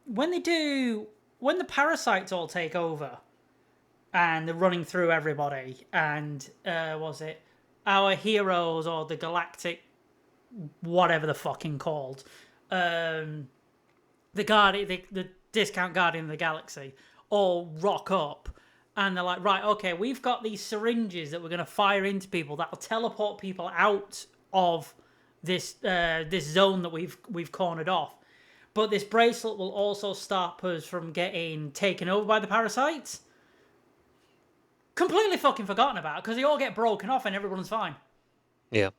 when the parasites all take over and they're running through everybody, and was it our heroes or the galactic whatever the fucking called, the discount Guardian of the Galaxy all rock up, and they're like, right, okay, we've got these syringes that we're going to fire into people that'll teleport people out of this this zone that we've cornered off, but this bracelet will also stop us from getting taken over by the parasites. Completely fucking forgotten about because they all get broken off and everyone's fine. Yeah.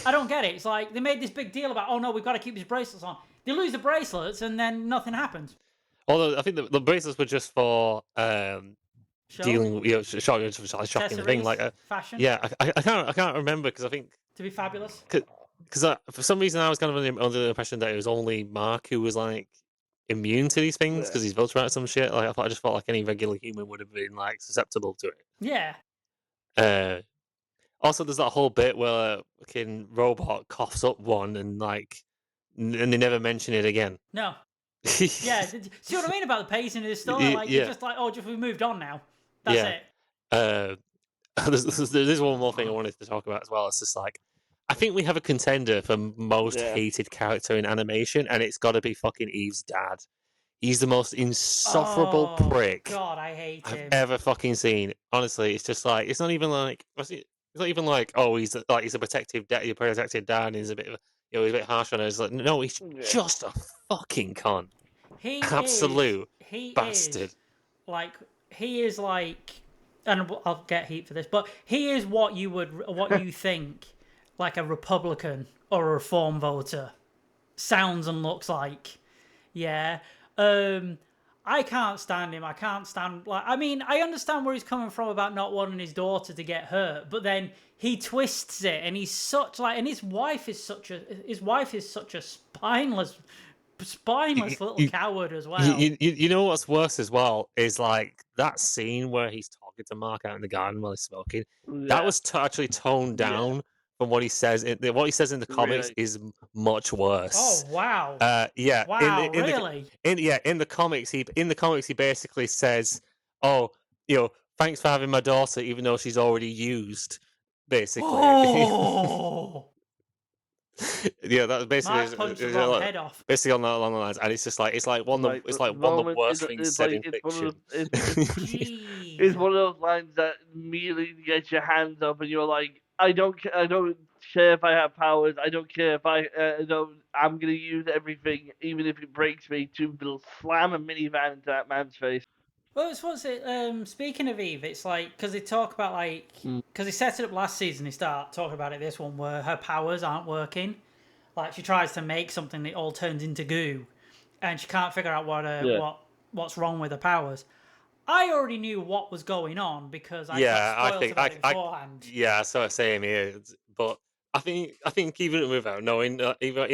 I don't get it. It's like they made this big deal about, oh no, we've got to keep these bracelets on. They lose the bracelets and then nothing happens. Although I think the bracelets were just for dealing, shocking the thing. Like, fashion. Yeah, I can't remember because I think to be fabulous. Because for some reason I was kind of under the impression that it was only Mark who was like immune to these things because he's built around some shit. Like I just felt like any regular human would have been like susceptible to it. Yeah. Also, there's that whole bit where fucking robot coughs up one and they never mention it again. No. Yeah. See what I mean about the pacing of this story? Like you're just like, oh, we moved on now. That's it. There's one more thing I wanted to talk about as well. It's just like I think we have a contender for most hated character in animation, and it's got to be fucking Eve's dad. He's the most insufferable prick. God, I hate him. I've ever fucking seen. Honestly, it's just like it's not even like oh he's a protective dad, and he's a bit of he's a bit harsh on her. It's like no, he's just a fucking cunt. Absolute bastard. He is like, and I'll get heat for this, but he is what you think like a Republican or a Reform voter sounds and looks like. Yeah. I can't stand him. I can't stand I understand where he's coming from about not wanting his daughter to get hurt, but then he twists it and he's such and his wife is such a spineless little coward as well. You know what's worse as well is like that scene where he's talking to Mark out in the garden while he's smoking. Yeah. That was actually toned down from what he says. What he says in the comics is much worse. Oh wow! Yeah. Wow, really? In the comics, he basically says, "Oh, thanks for having my daughter, even though she's already used." Basically. Oh. Yeah, that's basically Mark punched the wrong head off. Basically along the lines, and it's just like one of the worst things said in fiction. It's one of those lines that immediately gets your hands up, and you're like, I don't care if I have powers. I don't care if I'm gonna use everything, even if it breaks me, to slam a minivan into that man's face. Well, speaking of Eve, it's like, because they talk about, because they set it up last season, they start talking about it this one, where her powers aren't working. Like, she tries to make something that all turns into goo, and she can't figure out what's wrong with her powers. I already knew what was going on because I Yeah, got I spoiled think about it beforehand. yeah, so same here. But I think even without knowing, even not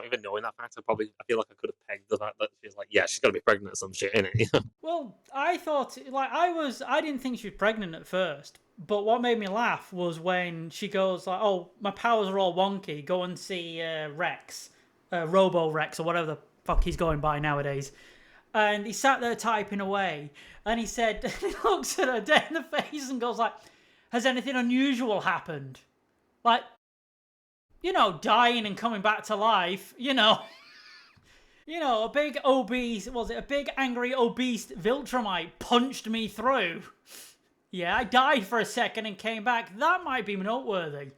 even knowing that fact, I feel like I could have pegged the fact that she's like, yeah, she's got to be pregnant or some shit, innit? You know? Well, I thought, like, I didn't think she was pregnant at first, but what made me laugh was when she goes, like, oh, my powers are all wonky, go and see Rex, Robo Rex, or whatever the fuck he's going by nowadays. And he sat there typing away, and he said, he looks at her dead in the face and goes, like, has anything unusual happened? Like, you know, dying and coming back to life, you know. You know, a big obese, was it a big angry obese Viltrumite punched me through? Yeah, I died for a second and came back. That might be noteworthy.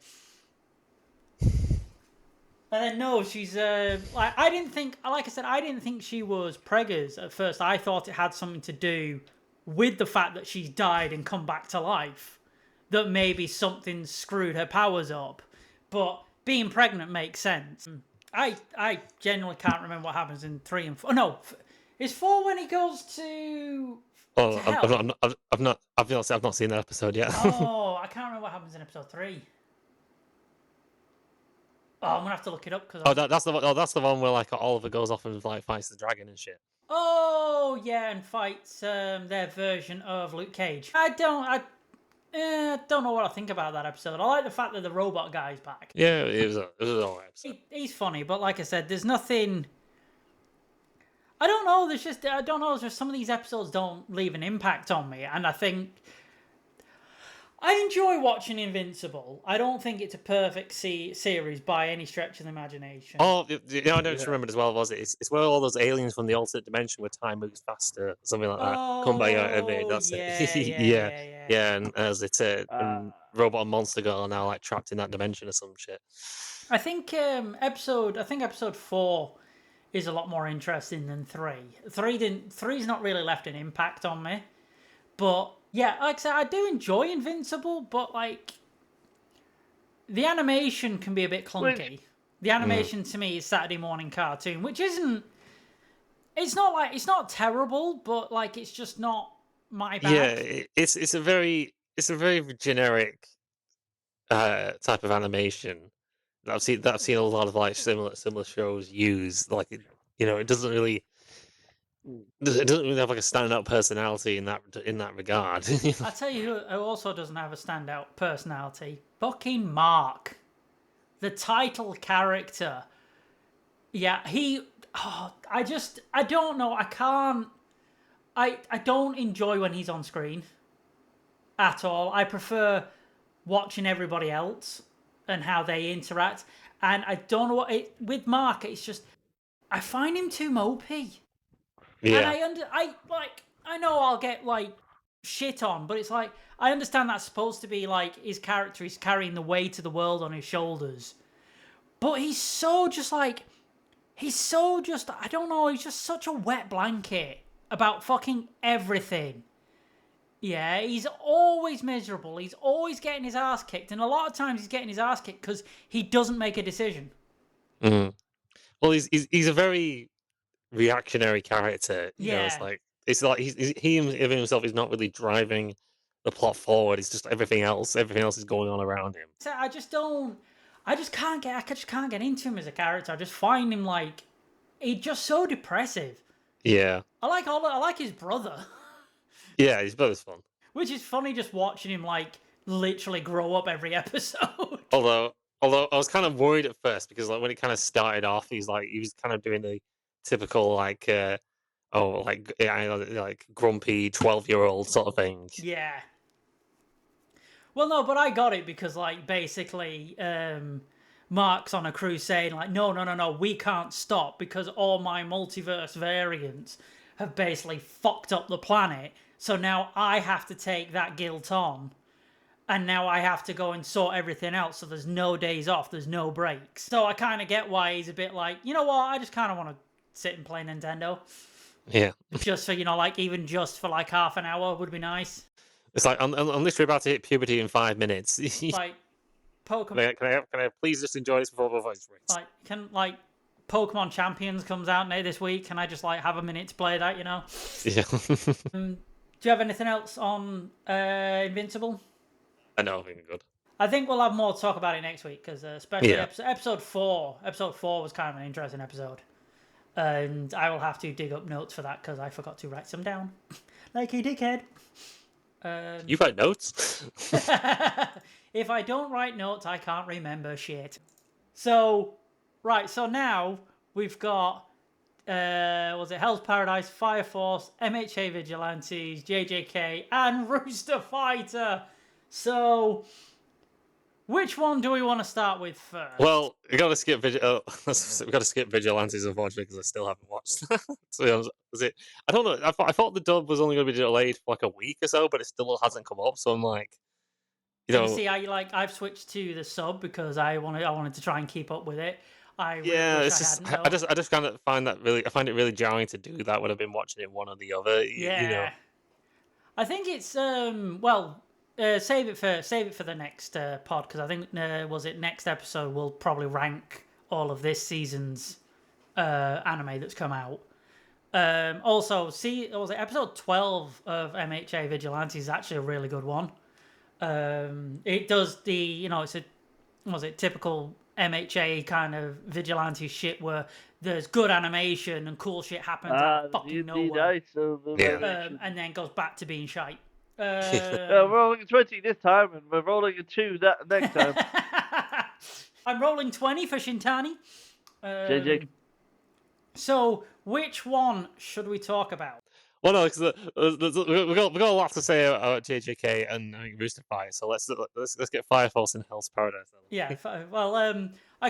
And then no, she's like I didn't think, like I said, I didn't think she was preggers at first. I thought it had something to do with the fact that she's died and come back to life. That maybe something screwed her powers up. But being pregnant makes sense. I genuinely can't remember what happens in 3 and 4. No, is 4 when he goes to Oh, hell? I've not seen that episode yet. Oh, I can't remember what happens in episode 3. Oh, I'm gonna have to look it up because. That's the one where like Oliver goes off and like fights the dragon and shit. Oh yeah, and fights their version of Luke Cage. I don't know what I think about that episode. I like the fact that the robot guy's back. Yeah, it was an alright episode. He's funny, but like I said, there's nothing. I don't know. I don't know. There's just some of these episodes don't leave an impact on me, and I think I enjoy watching Invincible. I don't think it's a perfect series by any stretch of the imagination. Oh, you know, I don't remember as well, was it? It's where all those aliens from the alternate dimension where time moves faster, something like that. Come by that's it. Yeah, and as it's and Robot and Monster Girl are now like trapped in that dimension or some shit. I think episode 4 is a lot more interesting than 3. 3's not really left an impact on me, but. Yeah, like I said, I do enjoy Invincible, but like the animation can be a bit clunky. The animation to me is Saturday morning cartoon, which isn't. It's not terrible, but like it's just not my bag. Yeah, it's a very generic type of animation that I've seen a lot of like similar shows use. Like it doesn't really. It doesn't really have like a standout personality in that regard. I tell you who also doesn't have a standout personality. Fucking Mark, the title character. Yeah, I don't know. I can't. I don't enjoy when he's on screen at all. I prefer watching everybody else and how they interact. And I don't know with Mark. It's just I find him too mopey. Yeah. And I know I'll get like shit on, but it's like I understand that's supposed to be like his character is carrying the weight of the world on his shoulders. But he's so just I don't know, he's just such a wet blanket about fucking everything. Yeah, he's always miserable. He's always getting his ass kicked, and a lot of times he's getting his ass kicked because he doesn't make a decision. Mm. Well, he's a very reactionary character. You know, it's like he himself is not really driving the plot forward. It's just everything else is going on around him. So I just can't get into him as a character. I just find him like he's just so depressive. Yeah. I like his brother. Yeah, his brother's fun. Which is funny just watching him like literally grow up every episode. Although I was kind of worried at first because like when it kind of started off, he was kind of doing the typical like grumpy 12-year-old sort of thing. Yeah. Well, no, but I got it because like basically Mark's on a crusade like no, we can't stop because all my multiverse variants have basically fucked up the planet. So now I have to take that guilt on. And now I have to go and sort everything out, so there's no days off, there's no breaks. So I kind of get why he's a bit like, you know what, I just kind of want to sit and play Nintendo. Yeah. Just for, even just for like half an hour would be nice. It's like, I'm literally about to hit puberty in 5 minutes. Like, Pokemon... Can I please just enjoy this before it's breaks? Like, Pokemon Champions comes out this week, can I just, have a minute to play that, Yeah. Do you have anything else on Invincible? I know, I think good. I think we'll have more to talk about it next week because especially Yeah. episode 4. Episode 4 was kind of an interesting episode. And I will have to dig up notes for that because I forgot to write some down. Like a dickhead. You write notes? If I don't write notes, I can't remember shit. So, right, so now we've got, was it Hell's Paradise, Fire Force, MHA Vigilantes, JJK, and Rooster Fighter. So, which one do we want to start with first? Well, we got to skip Vigilantes, unfortunately, because I still haven't watched. So was it? I don't know. I thought the dub was only going to be delayed for like a week or so, but it still hasn't come up. So I'm like, See, I've switched to the sub because I wanted to try and keep up with it. I just kind of find it really jarring to do that when I've been watching it one or the other. Yeah. I think it's save it for the next pod because I think next episode we'll probably rank all of this season's anime that's come out. Also, was it episode 12 of MHA Vigilantes is actually a really good one. It does it's typical MHA kind of vigilante shit where there's good animation and cool shit happens out of fucking nowhere. And then goes back to being shite. We're rolling a 20 this time, and we're rolling a 2 that next time. I'm rolling 20 for Shintani. JJ. So, which one should we talk about? Well, no, because we've got a lot to say about JJK and Rooster Fighter. So let's get Fire Force and Hell's Paradise. Yeah, well, I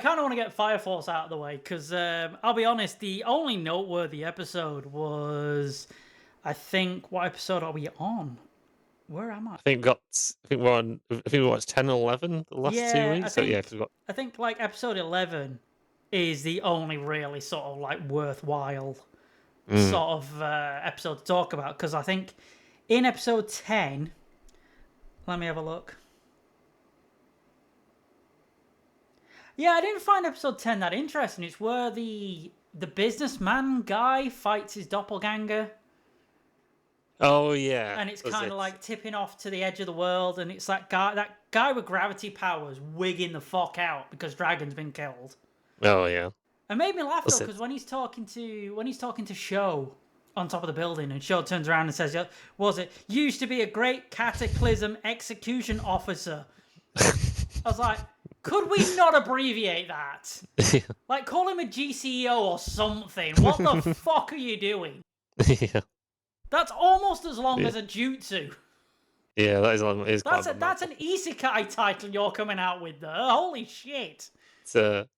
kind of want to get Fire Force out of the way because I'll be honest, the only noteworthy episode was, I think, what episode are we on? Where am I? I think we watched 10 and 11 the last 2 weeks. I think like episode 11 is the only really sort of like worthwhile sort of episode to talk about because I think in episode 10, let me have a look. Yeah, I didn't find episode 10 that interesting. It's where the businessman guy fights his doppelganger. Oh yeah, and it's kind of like tipping off to the edge of the world, and it's that guy with gravity powers wigging the fuck out because Dragon's been killed. Oh yeah, it made me laugh though because when he's talking to Sho on top of the building, and Sho turns around and says, "Was it used to be a great cataclysm execution officer?" I was like, could we not abbreviate that? Like, call him a GCEO or something. What the fuck are you doing? Yeah. That's almost as long as a jutsu. Yeah, that is long. That's an isekai title you're coming out with there. Holy shit. Was that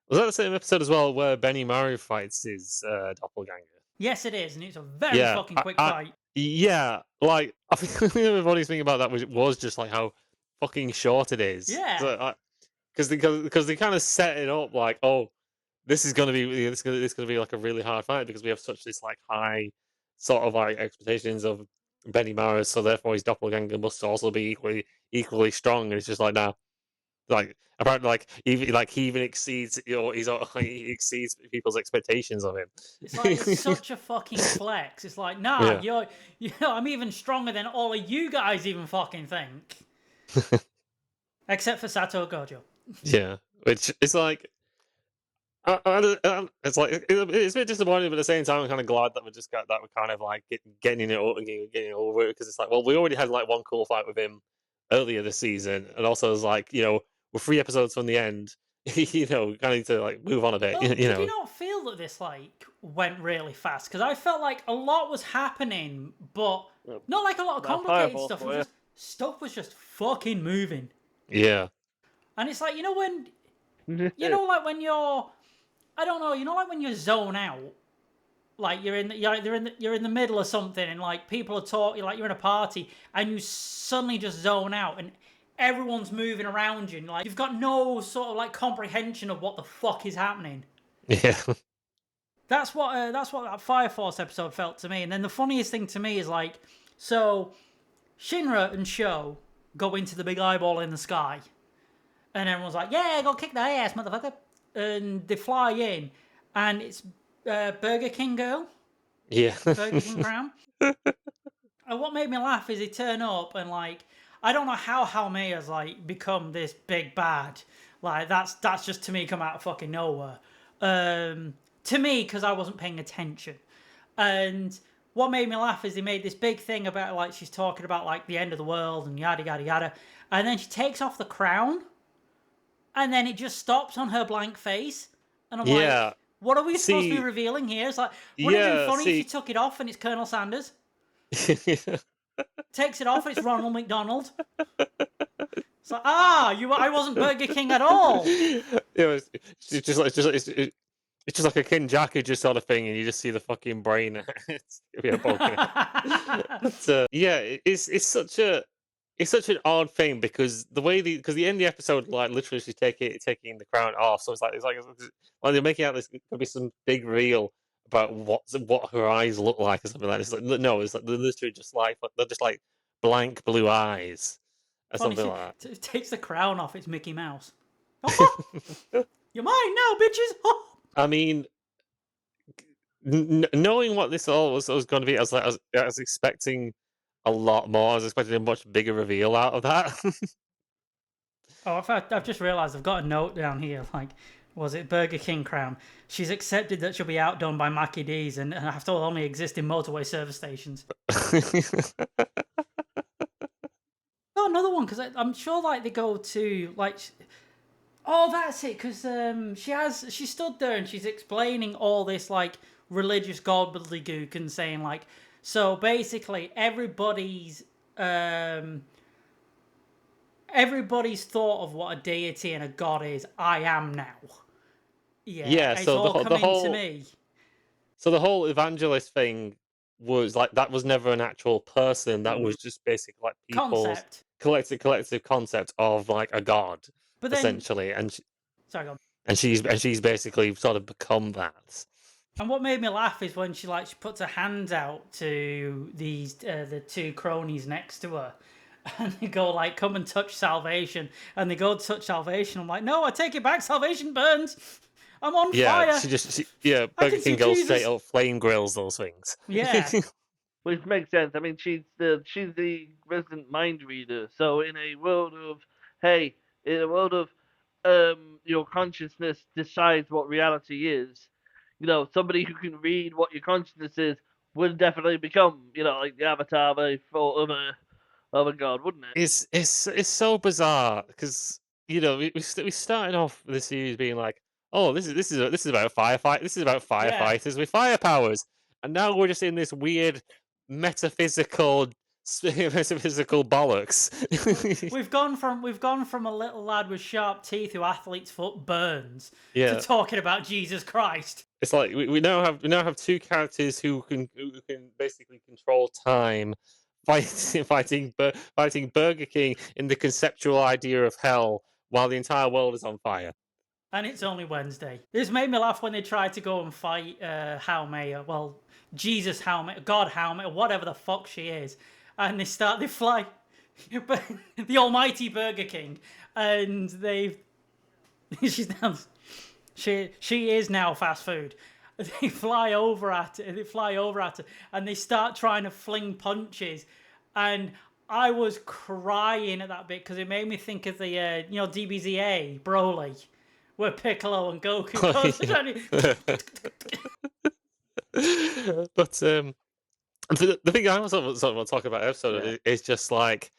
the same episode as well where Benny Maru fights his doppelganger? Yes, it is, and it's a very fucking quick fight. Yeah, like, I think everybody's thinking about that was just like how fucking short it is. Yeah. Because they kind of set it up like, oh, this is gonna be like a really hard fight because we have such this like high sort of like expectations of Benny Maru, so therefore his doppelganger must also be equally strong. And it's just like, nah, like apparently he even exceeds he exceeds people's expectations of him. It's like it's such a fucking flex. It's like, nah, I'm even stronger than all of you guys even fucking think. Except for Sato Gojo. Yeah, which is like, it's like it's a bit disappointing, but at the same time, I'm kind of glad that we're kind of like getting it over it because it's like, well, we already had like one cool fight with him earlier this season, and also it's like, we're 3 episodes from the end, we kind of need to like move on a bit. Well, did you not feel that this like went really fast? Because I felt like a lot was happening, but not like a lot of complicated stuff. Stuff was just fucking moving. Yeah. And it's like, when like when you're, I don't know, like when you zone out, like you're in the middle of something and like people are talking, like you're in a party and you suddenly just zone out and everyone's moving around you and like you've got no sort of like comprehension of what the fuck is happening. Yeah. That's what that Fire Force episode felt to me. And then the funniest thing to me is like, so Shinra and Sho go into the big eyeball in the sky. And everyone's like, yeah, go kick their ass, motherfucker. And they fly in. And it's Burger King girl. Yeah. Burger King Crown. And what made me laugh is he turn up and like I don't know how Halmeia's like become this big bad. Like that's just to me come out of fucking nowhere. To me because I wasn't paying attention. And what made me laugh is they made this big thing about like she's talking about like the end of the world and yada yada yada, and then she takes off the crown, and then it just stops on her blank face, and I'm like, Yeah. what are we supposed to be See, revealing here? It's like, wouldn't it have been yeah, funny if she see. took it off and it's Colonel Sanders? Takes it off and it's Ronald McDonald. It's like, I wasn't Burger King at all. It's just like a Kinjaku sort of thing, and you just see the fucking brain. Poking but yeah, it's such an odd thing because because the end of the episode, like literally she's taking the crown off, so it's like they're making out there's gonna be some big reveal about what her eyes look like or something like this. Like, no, it's like they're literally they're just like blank blue eyes or Funny, something she like takes the crown off, it's Mickey Mouse. Oh, that. you're mine now, bitches. Oh. I mean, knowing what this all was going to be, I was expecting a lot more. I was expecting a much bigger reveal out of that. Oh, I've just realised I've got a note down here. Like, was it Burger King crown? She's accepted that she'll be outdone by Mackie D's and after all only exist in motorway service stations. Oh, another one because I'm sure like they go to like. Oh, that's it. Because she stood there and she's explaining all this like religious gobbledygook and saying like, so basically everybody's thought of what a deity and a god is. I am now. Yeah, it's so all the coming whole to me. so the whole evangelist thing was like that was never an actual person. That was just basically like people's Concept. collective concept of like a god, But then, essentially, sorry, go on. and she's basically sort of become that. And what made me laugh is when she puts her hands out to these the two cronies next to her, and they go like, "Come and touch salvation," and they go to touch salvation. I'm like, "No, I take it back. Salvation burns. I'm on fire." Burger King goes Jesus. straight up flame grills those things. Yeah. Which makes sense. I mean, she's the resident mind reader. So in a world of your consciousness decides what reality is. Somebody who can read what your consciousness is would definitely become, like the avatar of a god, wouldn't it? It's so bizarre because we started off the series being like, oh, this is about Yeah. firefighters with fire powers, and now we're just in this weird metaphysical bollocks. We've gone from a little lad with sharp teeth who athlete's foot burns Yeah, to talking about Jesus Christ. it's like we now have two characters who can basically control time, fighting Burger King in the conceptual idea of hell while the entire world is on fire. And it's only Wednesday. This made me laugh when they tried to go and fight Halmeia. Well, Jesus Halmeia, God Halmeia, whatever the fuck she is. And they fly, but the almighty Burger King, and she's now, she is now fast food. They fly over at her, and they start trying to fling punches, and I was crying at that bit because it made me think of the DBZA Broly, where Piccolo and Goku But the thing I also want to talk about episode is just like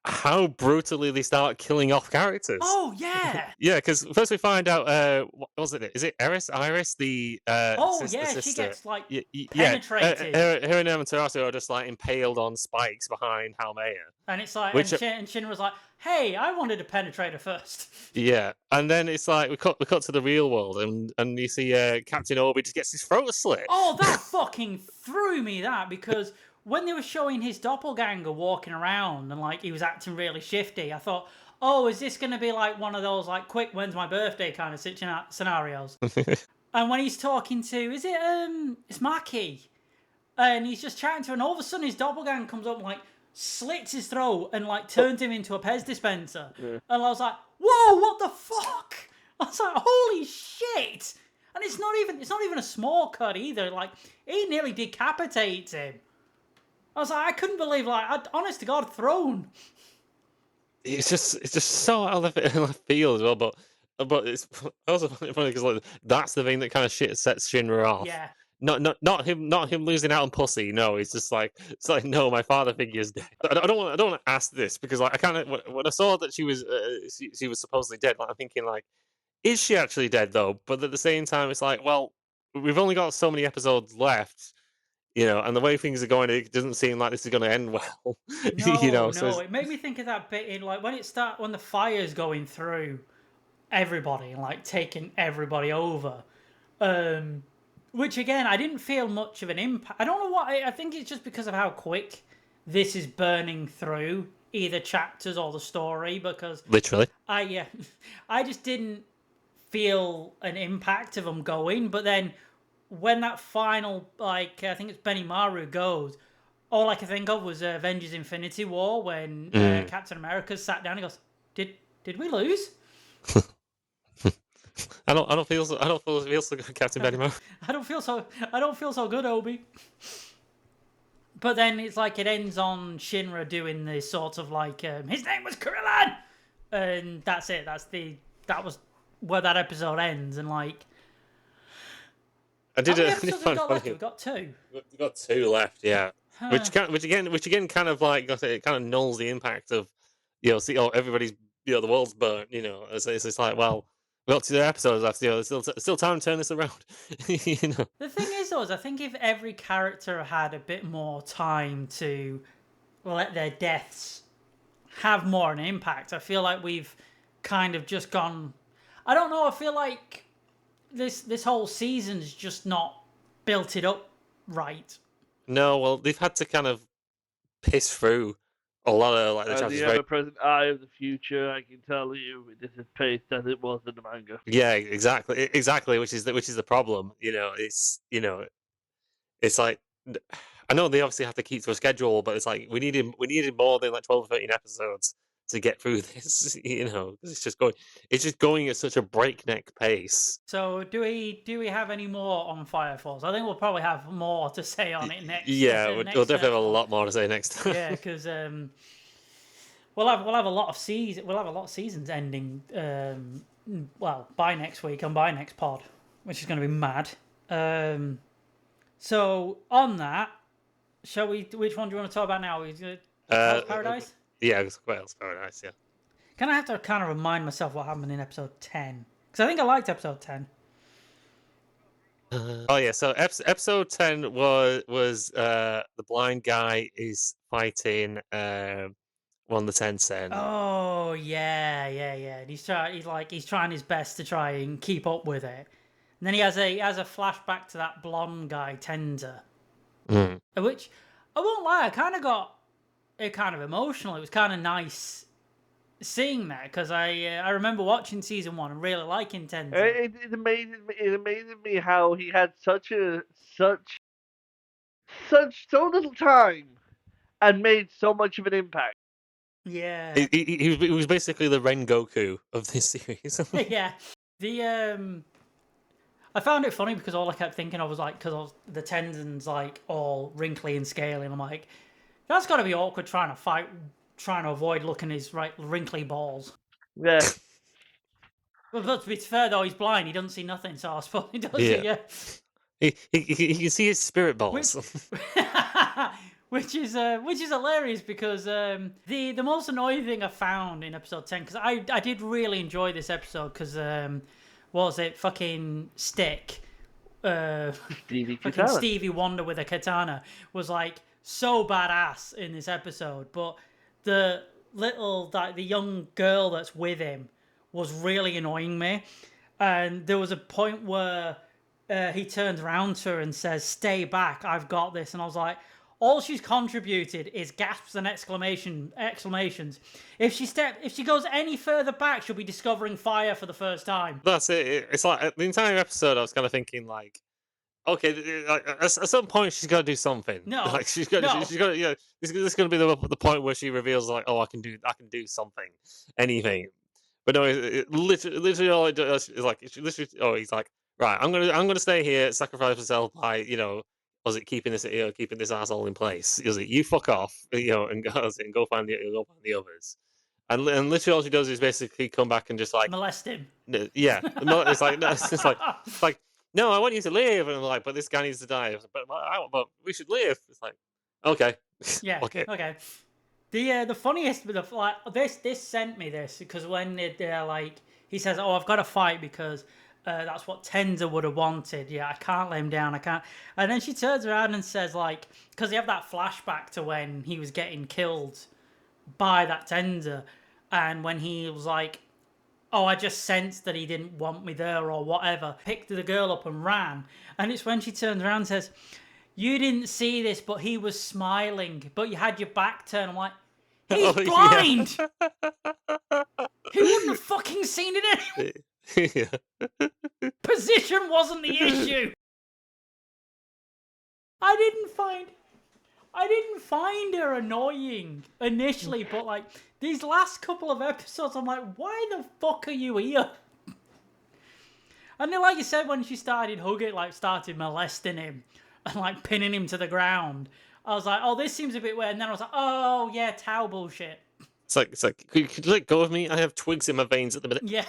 how brutally they start killing off characters. Oh yeah. Yeah, because first we find out what was it? Is it Iris? The sister. She gets like Yeah, penetrated. her and Amaterasu are just like impaled on spikes behind Halmeia. And it's like, Which- and Shin was like, "Hey, I wanted to penetrate her first." Yeah, and then it's like we cut to the real world, and you see Captain Obi just gets his throat slit. Oh, that fucking threw me, that, because when they were showing his doppelganger walking around and like he was acting really shifty, I thought, oh, is this going to be like one of those like quick when's my birthday kind of scenarios? And when he's talking to, is it it's Maki, and he's just chatting to her, and all of a sudden his doppelganger comes up and like slits his throat and like turns him into a Pez dispenser. Yeah. And I was like, whoa, what the fuck? I was like, holy shit. And it's not even a small cut either. Like, he nearly decapitates him. I was like, I couldn't believe, like, honest to God, Throne. It's just so out of left field as well. But it's also funny because like that's the thing that kind of shit sets Shinra off. Yeah. Not him losing out on pussy. No, it's like no, my father figure's dead. I don't want to ask this because like I kind of when I saw that she was supposedly dead, like I'm thinking like, is she actually dead though? But at the same time, it's like, well, we've only got so many episodes left. And the way things are going, it doesn't seem like this is going to end well. No, So no, it made me think of that bit in like when the fire's going through everybody and like taking everybody over. Which again, I didn't feel much of an impact. I don't know what. I think it's just because of how quick this is burning through either chapters or the story. Because literally, I just didn't feel an impact of them going. But then when that final, like, I think it's Benimaru goes, all I could think of was Avengers Infinity War when Captain America sat down and goes, did we lose? I don't feel so good, Captain Benimaru. I don't feel so good, Obi. But then it's like it ends on Shinra doing this sort of like his name was Krillin, and that's it. That was where that episode ends, and like. I did. How many episodes we got left? We've got 2. We've got 2 left, yeah. Which again kind of like it kind of nulls the impact of everybody's the world's burnt. It's just like, well, we've got 2 episodes left. There's still time to turn this around. The thing is, though, is I think if every character had a bit more time to let their deaths have more an impact, I feel like we've kind of just gone. I don't know. I feel like this whole season's just not built it up right. No, well, they've had to kind of piss through a lot of like the chapters. The ever-present eye of the future, I can tell you, this is paced as it was in the manga. Yeah, exactly. Which is the problem. It's like I know they obviously have to keep to a schedule, but it's like we needed more than like 12 or 13 episodes to get through this. It's just going at such a breakneck pace. So do we have any more on Fire Force? I think we'll probably have more to say on it next. Yeah, we'll definitely have a lot more to say next time. Yeah, because we'll have a lot of seasons ending. Well, by next week and by next pod, which is going to be mad. So on that, shall we? Which one do you want to talk about now? Hell's Paradise. Yeah, it's Hell's Paradise. Yeah. Can I have to kind of remind myself what happened in episode 10? Because I think I liked episode 10. Oh yeah, so episode 10 was the blind guy is fighting one of the Tencent. Oh yeah. And he's trying his best to try and keep up with it. And then he has a flashback to that blonde guy Tenza, which I won't lie, I kind of got it kind of emotional. It was kind of nice seeing that because I remember watching season 1 and really liking Tenza. It amazes me how he had so little time and made so much of an impact. Yeah, he was basically the Rengoku of this series. Yeah, I found it funny because all I kept thinking of was like because the Tenzin's like all wrinkly and scaly, and I'm like, that's got to be awkward trying to avoid looking his wrinkly balls. Yeah. But to be fair though, he's blind. He doesn't see nothing, so I suppose he does. Yeah. He can see his spirit balls. Which is hilarious because the most annoying thing I found in episode 10, because I did really enjoy this episode because what was it, fucking Stick, Stevie Wonder with a katana was like so badass in this episode, but the young girl that's with him was really annoying me, and there was a point where he turns around to her and says, "Stay back, I've got this," and I was like, all she's contributed is gasps and exclamations. If she goes any further back, she'll be discovering fire for the first time. That's it. It's like the entire episode I was kind of thinking like, okay, at some point she's got to do something. No, like she's got to. This is going to be the point where she reveals like, oh, I can do something, anything. But no, literally all it does is like, he's like, right, I'm gonna stay here, sacrifice myself by was it keeping this asshole in place? Was it you fuck off, and go find the others? And literally all she does is basically come back and just like, Molest him. yeah, no, it's like no, it's like no, I want you to live, and I'm like, but this guy needs to die. But we should live. It's like, okay, Yeah. okay. The funniest bit of like this sent me this because when they're like he says, "Oh, I've got to fight because that's what Tenza would have wanted." Yeah, I can't lay him down. I can't. And then she turns around and says, like, because you have that flashback to when he was getting killed by that Tenza, and when he was like, "Oh, I just sensed that he didn't want me there or whatever." Picked the girl up and ran, and it's when she turns around and says, "You didn't see this, but he was smiling, but you had your back turned." I'm like, he's blind! He wouldn't have fucking seen it anyway. Yeah. Position wasn't the issue. I didn't find her annoying initially, but like these last couple of episodes, I'm like, why the fuck are you here? And then, like you said, when she started started molesting him and like pinning him to the ground, I was like, oh, this seems a bit weird. And then I was like, oh yeah, Tao bullshit. It's like, could you let go of me? I have twigs in my veins at the minute. Yeah.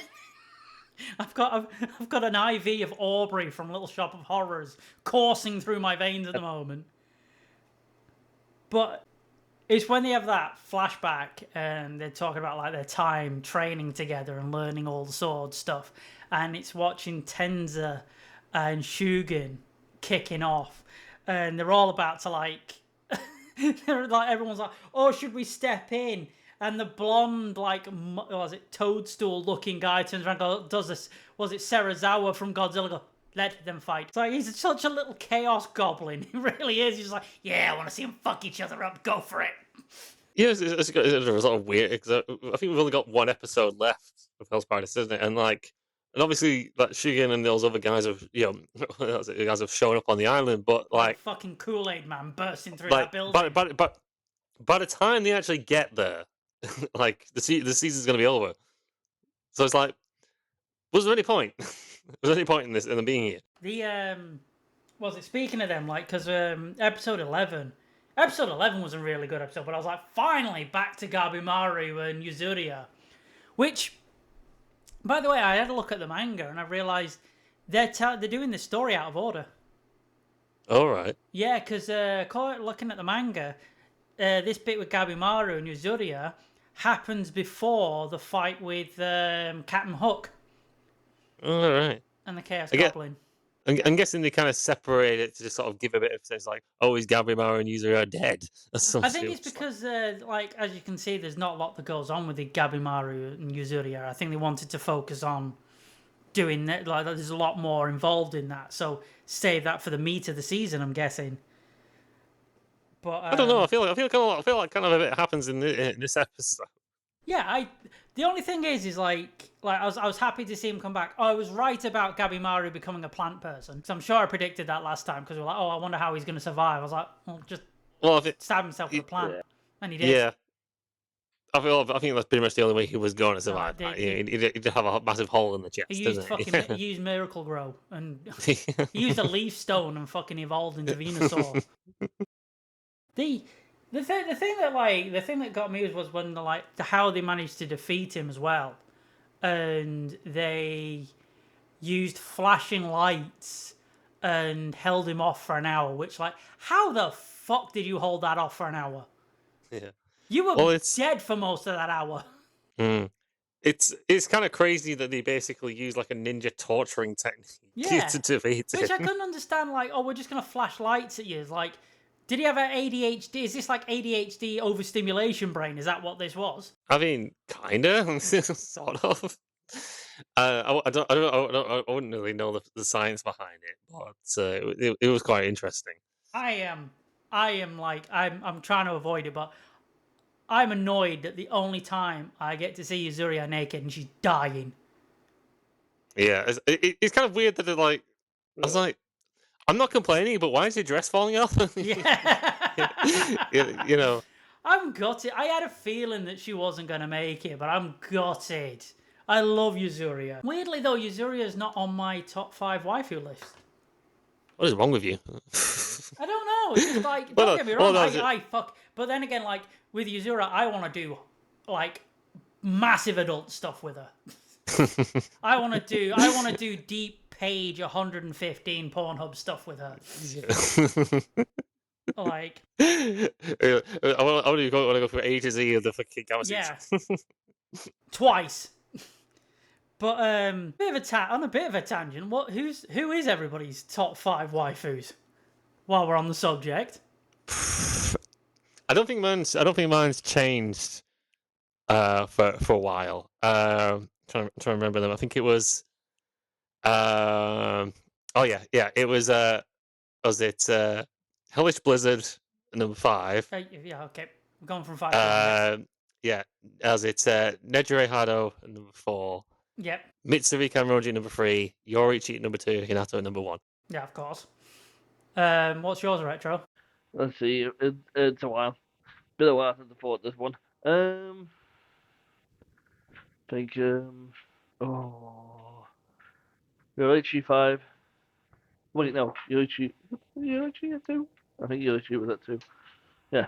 I've got an IV of Aubrey from Little Shop of Horrors coursing through my veins at the moment. But it's when they have that flashback and they're talking about like their time training together and learning all the sword stuff, and it's watching Tenza and Shugen kicking off, and they're all about to like, they're like everyone's like, oh, should we step in? And the blonde, like, was it toadstool-looking guy turns around and does this, was it Serizawa from Godzilla, go, let them fight. So he's such a little chaos goblin. He really is. He's just like, yeah, I want to see them fuck each other up. Go for it. Yeah, it's a sort of weird, because I think we've only got one episode left of Hell's Paradise, isn't it? And like, and obviously, like, Shugen and those other guys have, guys have shown up on the island, but like... Fucking Kool-Aid man bursting through like, that building. But by the time they actually get there, like, the season's going to be over. So it's like, was there any point? Was there any point in them being here? Was it speaking of them, like, because episode 11 was a really good episode, but I was like, finally, back to Gabimaru and Yuzuriya, which, by the way, I had a look at the manga and I realised they're doing the story out of order. All right. Yeah, because looking at the manga, this bit with Gabimaru and Yuzuriya happens before the fight with Captain Hook. All right. And the Chaos Goblin. I'm guessing they kind of separate it to just sort of give a bit of sense, like, oh, is Gabimaru and Yuzuriya dead? I think it's because, like, as you can see, there's not a lot that goes on with the Gabimaru and Yuzuriya. I think they wanted to focus on doing that. Like, there's a lot more involved in that. So save that for the meat of the season, I'm guessing. But I don't know. I feel like kind of a bit happens in this episode. Yeah, the only thing is like I was happy to see him come back. I was right about Gabimaru becoming a plant person, because I'm sure I predicted that last time, because we were like, oh, I wonder how he's going to survive. I was like, well, stab himself with a plant, and he did. Yeah, I think that's pretty much the only way he was going to survive. He'd have a massive hole in the chest. He used Miracle Grow, and he used a leaf stone and fucking evolved into Venusaur. The thing that got me was when how they managed to defeat him as well, and they used flashing lights and held him off for an hour. Which, like, how the fuck did you hold that off for an hour? Yeah, you were dead for most of that hour. It's kind of crazy that they basically use like a ninja torturing technique to defeat him. Which I couldn't understand. Like, oh, we're just gonna flash lights at you. It's like, did he have an ADHD? Is this like ADHD overstimulation brain? Is that what this was? I mean, kinda, sort of. I wouldn't really know the science behind it, but it was quite interesting. I'm trying to avoid it, but I'm annoyed that the only time I get to see Yuzuriya naked and she's dying. Yeah, it's kind of weird that I was like, I'm not complaining, but why is your dress falling off? Yeah. I'm gutted. I had a feeling that she wasn't going to make it, but I'm gutted. I love Yuzuriya. Weirdly, though, Yuzuriya is not on my top 5 waifu list. What is wrong with you? I don't know. It's just like, Well, don't no, get me well, wrong. no, I fuck. But then again, like with Yuzura, I want to do like massive adult stuff with her. I want to do deep page 115 Pornhub stuff with her. Like, I want to go for A to Z of the fucking Gamma suits. yeah, twice. But on a bit of a tangent. Who is everybody's top 5 waifus? While we're on the subject, I don't think mine's changed for a while. Trying to remember them. I think it was oh yeah, it was Hellish Blizzard number 5. yeah, okay, we're going from 5 to 1. Yes. Yeah, as it's Nejire Hado at number 4. Yep. Mitsuri Kanroji number 3, Yoriichi at number 2, Hinato at number 1. Yeah, of course. What's yours, Retro? Let's see. It's a while. Been a while since I fought this one. Think Yoriichi 5. Wait, no, Yoriichi at 2. I think Yoriichi was at 2. Yeah.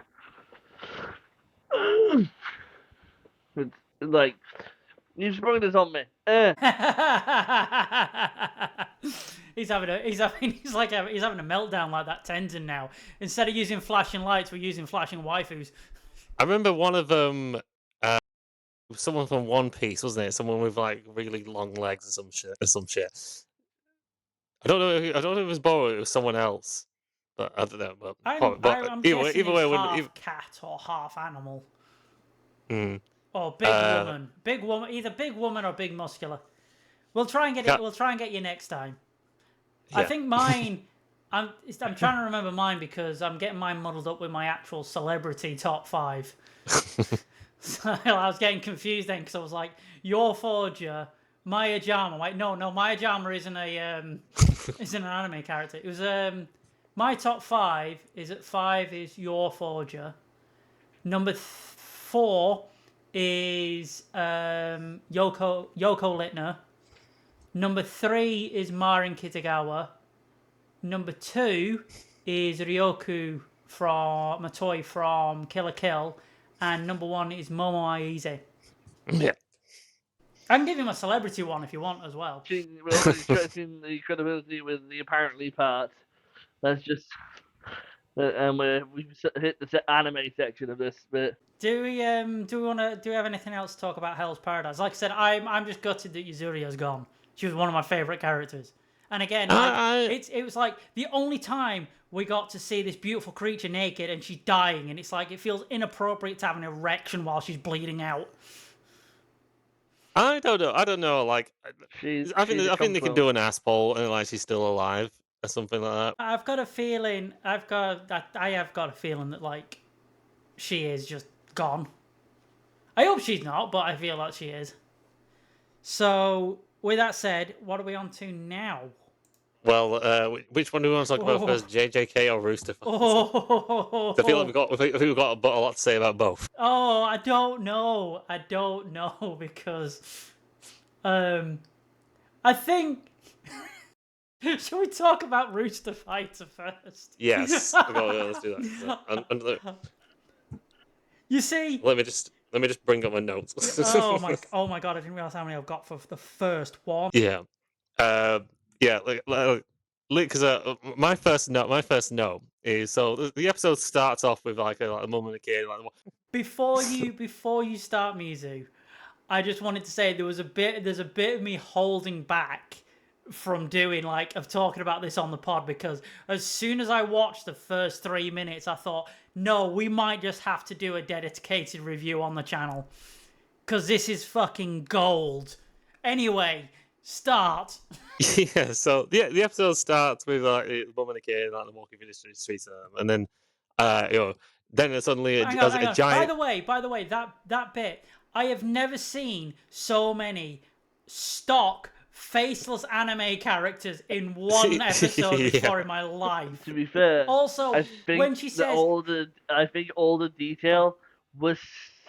It's like you sprung this on me. He's having a meltdown like that Tenzin now. Instead of using flashing lights, we're using flashing waifus. I remember one of them, someone from One Piece, wasn't it? Someone with like really long legs or some shit. I don't know if it was Bo or it was someone else, but I don't know. I'm guessing either way, half cat or half animal. Mm. Or big woman, either big woman or big muscular. We'll try and get it. We'll try and get you next time. Yeah. I think mine. I'm trying to remember mine because I'm getting mine muddled up with my actual celebrity top 5. So I was getting confused then because I was like, Your Forger, Maya Jama. Like, no, Maya Jama isn't an anime character. It was my top 5 is at 5 is Your Forger. Number 4 is Yoko Littner. Number 3 is Marin Kitagawa. Number 2 is Ryoku from Matoi from Kill la Kill. And number 1 is Momo Aize. Yeah. I can give him a celebrity one if you want as well. We're already stretching the credibility with the apparently part. Let's just... and we've hit the anime section of this bit. Do we have anything else to talk about Hell's Paradise? Like I said, I'm just gutted that Yuzuria's gone. She was one of my favorite characters. And again, it was like the only time we got to see this beautiful creature naked and she's dying, and it's like it feels inappropriate to have an erection while she's bleeding out. I don't know. Like, I think they can do an ass pull and like she's still alive or something like that. I have got a feeling that like she is just gone. I hope she's not, but I feel like she is. So, with that said, what are we on to now? Well, which one do we want to talk about first, JJK or Rooster Fight? I feel like we've got a lot to say about both. Oh, I don't know because I think shall we talk about Rooster Fighter first? Yes, let's do that. You see, let me just bring up my notes. oh my god! I didn't realize how many I've got for the first one. Yeah, because my first note is so the episode starts off with like a mum and a kid. Like, before you start, Mizu, I just wanted to say there's a bit of me holding back from talking about this on the pod, because as soon as I watched the first 3 minutes, I thought, no, we might just have to do a dedicated review on the channel because this is fucking gold. Anyway, start. Yeah, so the episode starts with like the mum and a kid like walking through the streets, and then then suddenly a giant. By the way, that bit, I have never seen so many stock faceless anime characters in one episode before in my life. To be fair, also when she says I think all the detail was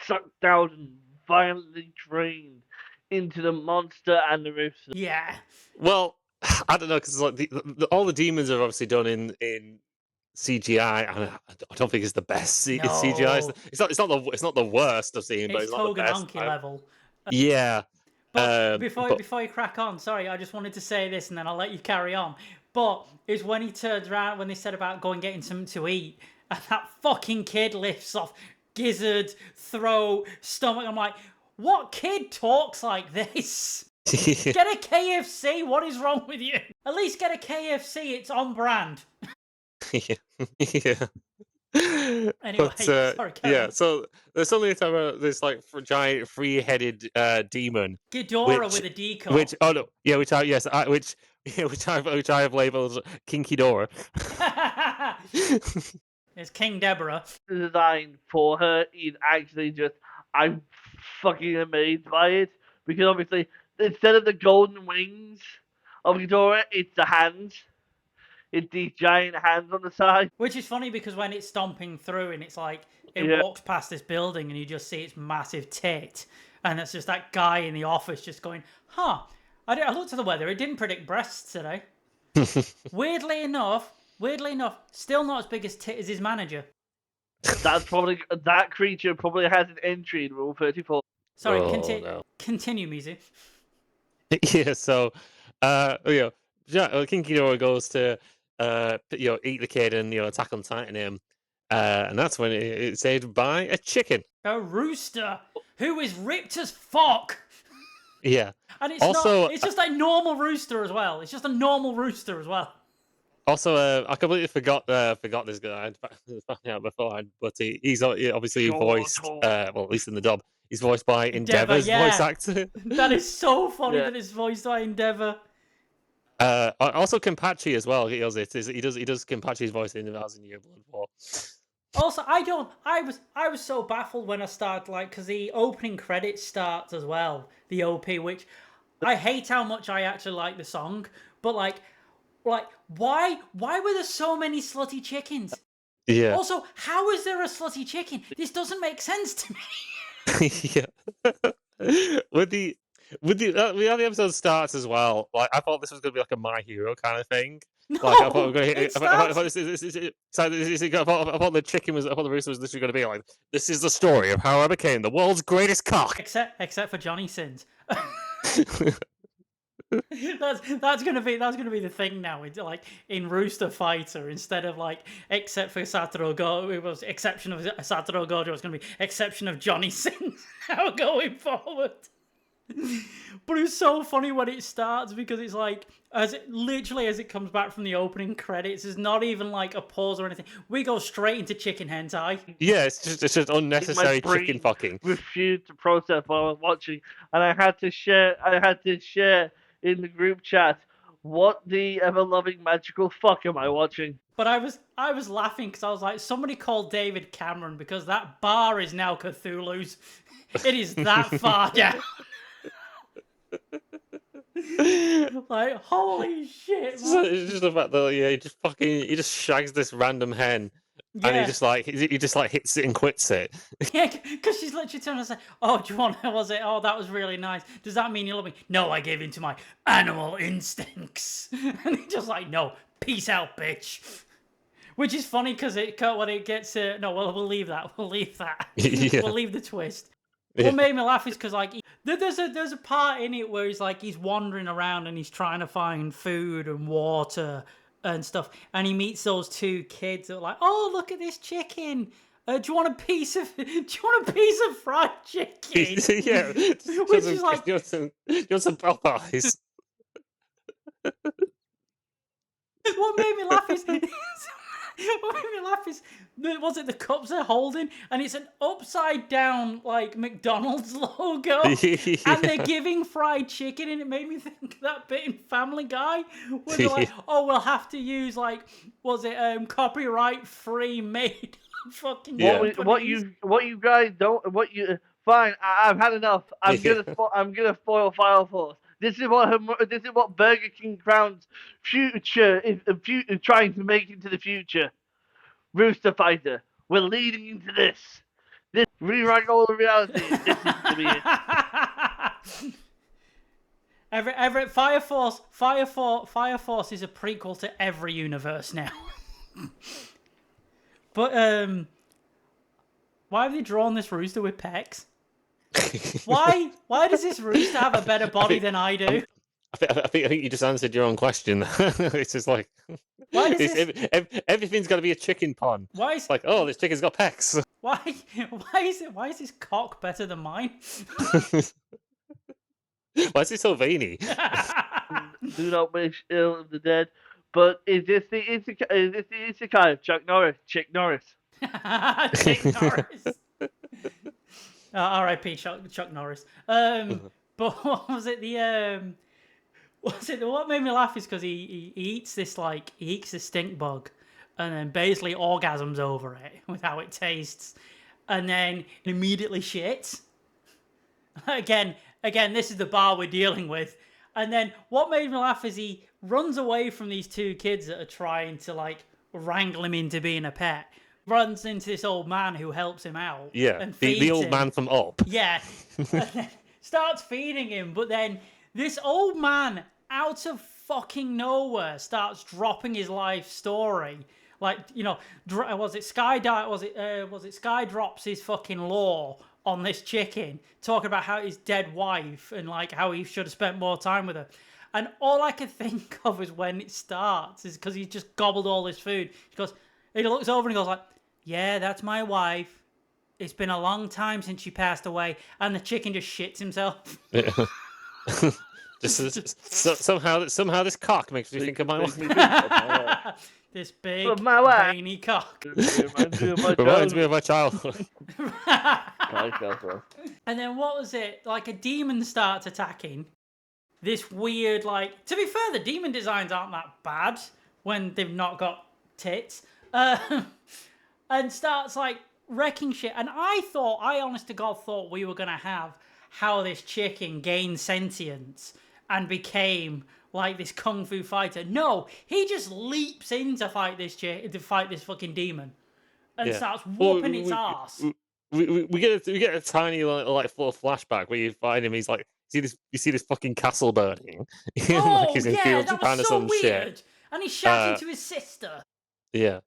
sucked out and violently drained into the monster and the rooster. Yeah. Well, I don't know, because like all the demons are obviously done in CGI, and I don't think it's the best No. CGI. It's not the worst I've seen, but It's it's not the best. Togenanki level. Yeah. But before but before you crack on, sorry, I just wanted to say this and then I'll let you carry on. But it's when he turns around when they said about going getting something to eat, and that fucking kid lifts off gizzard, throat, stomach. I'm like, what kid talks like this? Get a KFC. What is wrong with you? At least get a KFC. It's on brand. yeah. Anyway, sorry, carry yeah. on. So there's something about this like giant three-headed demon, Ghidorah with a deco. which oh no, yeah, which I yes, which I have labeled Kinky Dora. It's King Deborah. The design for her is actually just, I'm fucking amazed by it, because obviously instead of the golden wings of Ghidorah, it's the hands. It's these giant hands on the side. Which is funny because when it's stomping through and it's like it Yeah. walks past this building and you just see its massive tit, and it's just that guy in the office just going, "Huh." I looked at the weather. It didn't predict breasts today. Weirdly enough, still not as big as tit as his manager. That creature probably has an entry in Rule 34. Sorry, No. continue, Mizu. Yeah. So, Kinky Dora goes to eat the kid and attack on Titan him, and that's when it's saved by a chicken. A rooster who is ripped as fuck. Yeah. And it's Also, not. It's just a normal rooster as well. It's just a normal rooster as well. Also, I completely forgot this guy. I'd found out beforehand, but he's obviously voiced, well, at least in the dub, he's voiced by Endeavor's voice actor. That is so funny Yeah. that it's voiced by Endeavor. Also Kenpachi as well. He does Kenpachi's voice in A Thousand Year Blood War. Also, I was so baffled when I started, like, because the opening credits starts as well, the OP, which I hate how much I actually like the song, but like why were there so many slutty chickens? Yeah. Also, how is there a slutty chicken? This doesn't make sense to me. Yeah. With the episode starts as well. Like I thought this was gonna be like a My Hero kind of thing. No, Like I thought it starts... I thought the chicken was. I thought the rooster was literally going to be like, "This is the story of how I became the world's greatest cock." Except for Johnny Sins. that's gonna be the thing now. It's like in Rooster Fighter, instead of like except for Satoru Gojo, it was exception of Satoru Gojo. It's gonna be exception of Johnny Sins now going forward. But it's so funny when it starts because it's like as it comes back from the opening credits, it's not even like a pause or anything. We go straight into chicken hentai. Yeah, it's just unnecessary My brain chicken fucking. Refused to process while I was watching, and I had to share in the group chat, what the ever-loving magical fuck am I watching? But I was laughing because I was like, somebody called David Cameron because that bar is now Cthulhu's. It is that far down. Like, holy shit, man. It's just the fact that he just shags this random hen, and he just like hits it and quits it. Yeah, because she's literally telling us, "Oh, do you want? Was it? Oh, that was really nice. Does that mean you love me? No, I gave in to my animal instincts." And he's just like, "No, peace out, bitch." Which is funny because when it gets no, well, we'll leave that. We'll leave that. Yeah. We'll leave the twist. What made me laugh is because like there's a part in it where he's wandering around and he's trying to find food and water and stuff, and he meets those two kids that are like, "Oh, look at this chicken. Do you want a piece of fried chicken?" Yeah, Which is like, you want some Popeyes. what made me laugh is was it the cups they're holding and it's an upside down like McDonald's logo and they're giving fried chicken, and it made me think of that bit in Family Guy where they're like, "Oh, we'll have to use like copyright free made fucking What you guys don't fine. I've had enough. I'm gonna spoil Fire Force. This is what Burger King Crown's future is trying to make into the future. Rooster Fighter. We're leading into this. This rewrite all the reality. This is to be it. Fire Force is a prequel to every universe now. But why have they drawn this rooster with pecs? Why does this rooster have a better body than I do? I think you just answered your own question. It's just like, Why does this? everything's got to be a chicken pun. Why is It's like, oh, this chicken's got pecs. why is his cock better than mine? Why is he so veiny? Do not wish ill of the dead. But is this the isekai of Chuck Norris? Chick Norris. Chuck Norris. R.I.P. Chuck Norris. But what was it? What made me laugh is because he eats this stink bug, and then basically orgasms over it with how it tastes, and then immediately shits. Again, this is the bar we're dealing with. And then what made me laugh is he runs away from these two kids that are trying to like wrangle him into being a pet. Runs into this old man who helps him out. Yeah, and the old him. Man from Up. Yeah, and then starts feeding him, but then this old man out of fucking nowhere starts dropping his life story. Like, you know, was it Sky drops his fucking lore on this chicken, talking about how his dead wife and like how he should have spent more time with her. And all I could think of is when it starts is because he's just gobbled all this food. He looks over and he goes like, "Yeah, that's my wife. It's been a long time since she passed away," and the chicken just shits himself. Yeah. Somehow this cock makes me think of my wife. This big, my veiny cock. Reminds me of my childhood. And then what was it? Like a demon starts attacking. This weird, like... To be fair, the demon designs aren't that bad when they've not got tits. And starts, like, wrecking shit. And I honest to God thought we were going to have how this chicken gained sentience and became like this kung fu fighter. No, he just leaps in to fight this fucking demon and starts whooping its ass. We get a tiny little flashback where you find him. He's like, you see this fucking castle burning. Oh like he's in yeah, that Japan was or so some weird. shit. And he's shouting to his sister. Yeah,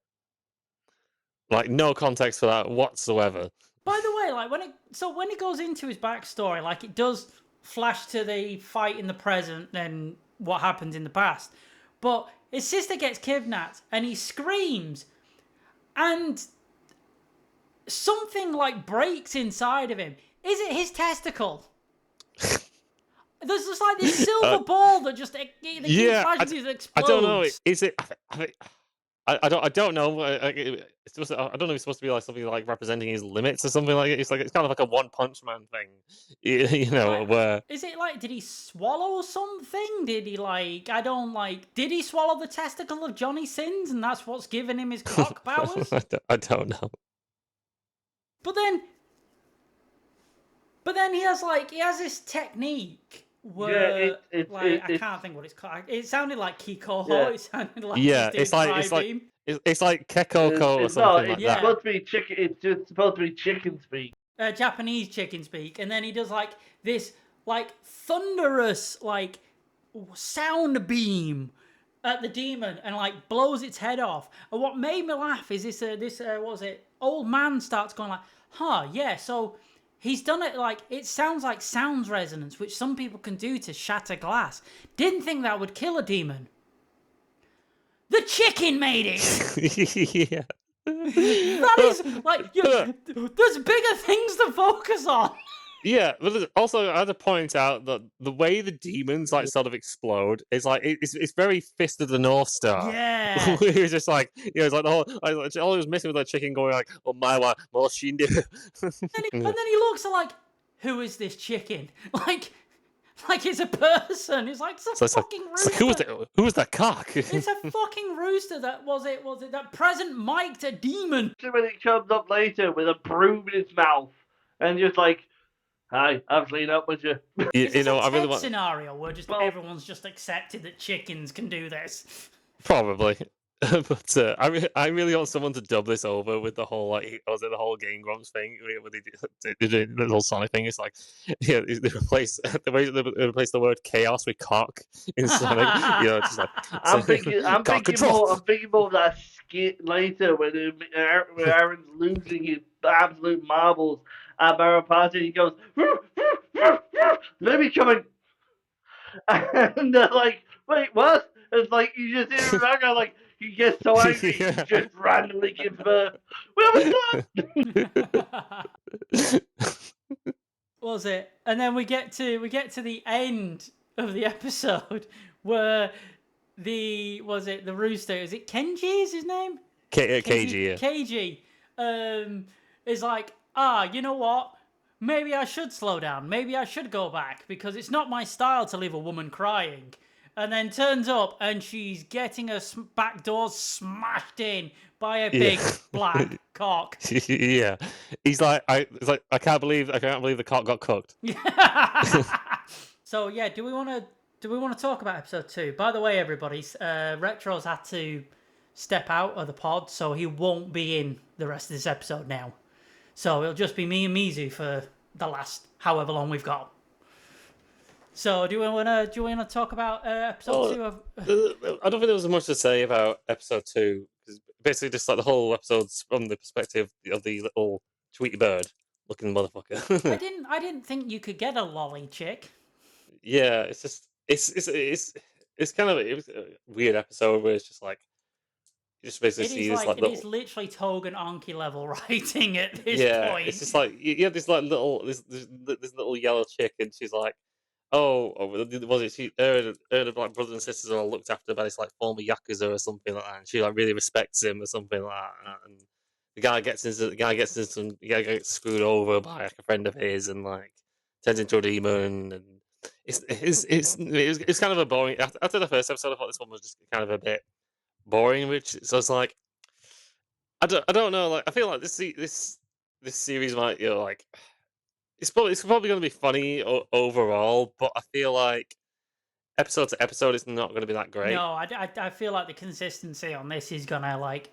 like no context for that whatsoever. By the way, like when it goes into his backstory, like it does flash to the fight in the present, then what happens in the past. But his sister gets kidnapped and he screams and something like breaks inside of him. Is it his testicle? There's just like this silver ball that just explodes. I don't know. Is it? I don't know. I don't know if it's supposed to be like something like representing his limits or something like it. It's kind of like a One Punch Man thing, you know. Like, where is it like? Did he swallow something? Did he Did he swallow the testicle of Johnny Sins, and that's what's giving him his cock powers? I don't know. But then he has this technique where I can't think what it's called. It sounded like Kiko. Yeah. It sounded like it's like Kekoko or something like that. Supposed to be chicken. It's just supposed to be chicken speak. Japanese chicken speak, and then he does like this thunderous sound beam at the demon and blows its head off. And what made me laugh is this old man starts going like, "Huh, yeah, so." He's done it it sounds like sound resonance, which some people can do to shatter glass. Didn't think that would kill a demon. The chicken made it! Yeah. That is, there's bigger things to focus on. Yeah, but also I had to point out that the way the demons sort of explode is it's very Fist of the North Star. Yeah. It was just it's like the whole all he was missing with that chicken going "Oh my wa, more shindu." And then he looks who is this chicken? Like it's a person. It's it's a fucking rooster. Who was that cock? It's a fucking rooster. That was it that present mic'd a demon. When it comes up later with a broom in its mouth and just "Hi, I'm clean up with you." I really want scenario where everyone's just accepted that chickens can do this. Probably. But I really want someone to dub this over with the whole was it the whole Game Grumps thing where they did the little Sonic thing. It's like they replace they replace the word chaos with cock in Sonic. It's just like I'm cock control. thinking more of that skit later when Aaron's losing his absolute marbles at Mario Party. He goes, let me coming, and they're like, wait, what? It's like you just hear the background, like he gets so angry, he just randomly gives birth. Where was that? What was it? And then we get to the end of the episode where the rooster, is it Kenji is his name? KG, yeah. KG is like, you know what? Maybe I should slow down. Maybe I should go back because it's not my style to leave a woman crying. And then turns up and she's getting her back door smashed in by a big black cock. Yeah, he's like, I can't believe the cock got cooked. So yeah, do we want to talk about episode 2? By the way, everybody, Retro's had to step out of the pod, so he won't be in the rest of this episode now. So it'll just be me and Mizu for the last however long we've got. So do we want to talk about episode 2 of? I don't think there was much to say about episode 2 because basically just like the whole episode's from the perspective of the little Tweety bird looking motherfucker. I didn't think you could get a lolly chick. Yeah, it's just it's kind of it was a weird episode where it's just like you just basically see this like it is literally Togen Anki level writing at this point. It's just like you have this like little this little yellow chick and she's like, was it she her like brothers and sisters are all looked after by this like former yakuza or something like that, and she like really respects him or something like that, and the guy gets screwed over by like a friend of his and like turns into a demon, and it's kind of a boring. After the first episode, I thought this one was just kind of a bit boring, so it's like I don't know. Like I feel like this series might like it's probably going to be funny overall, but I feel like episode to episode it's not going to be that great. No, I feel like the consistency on this is going to like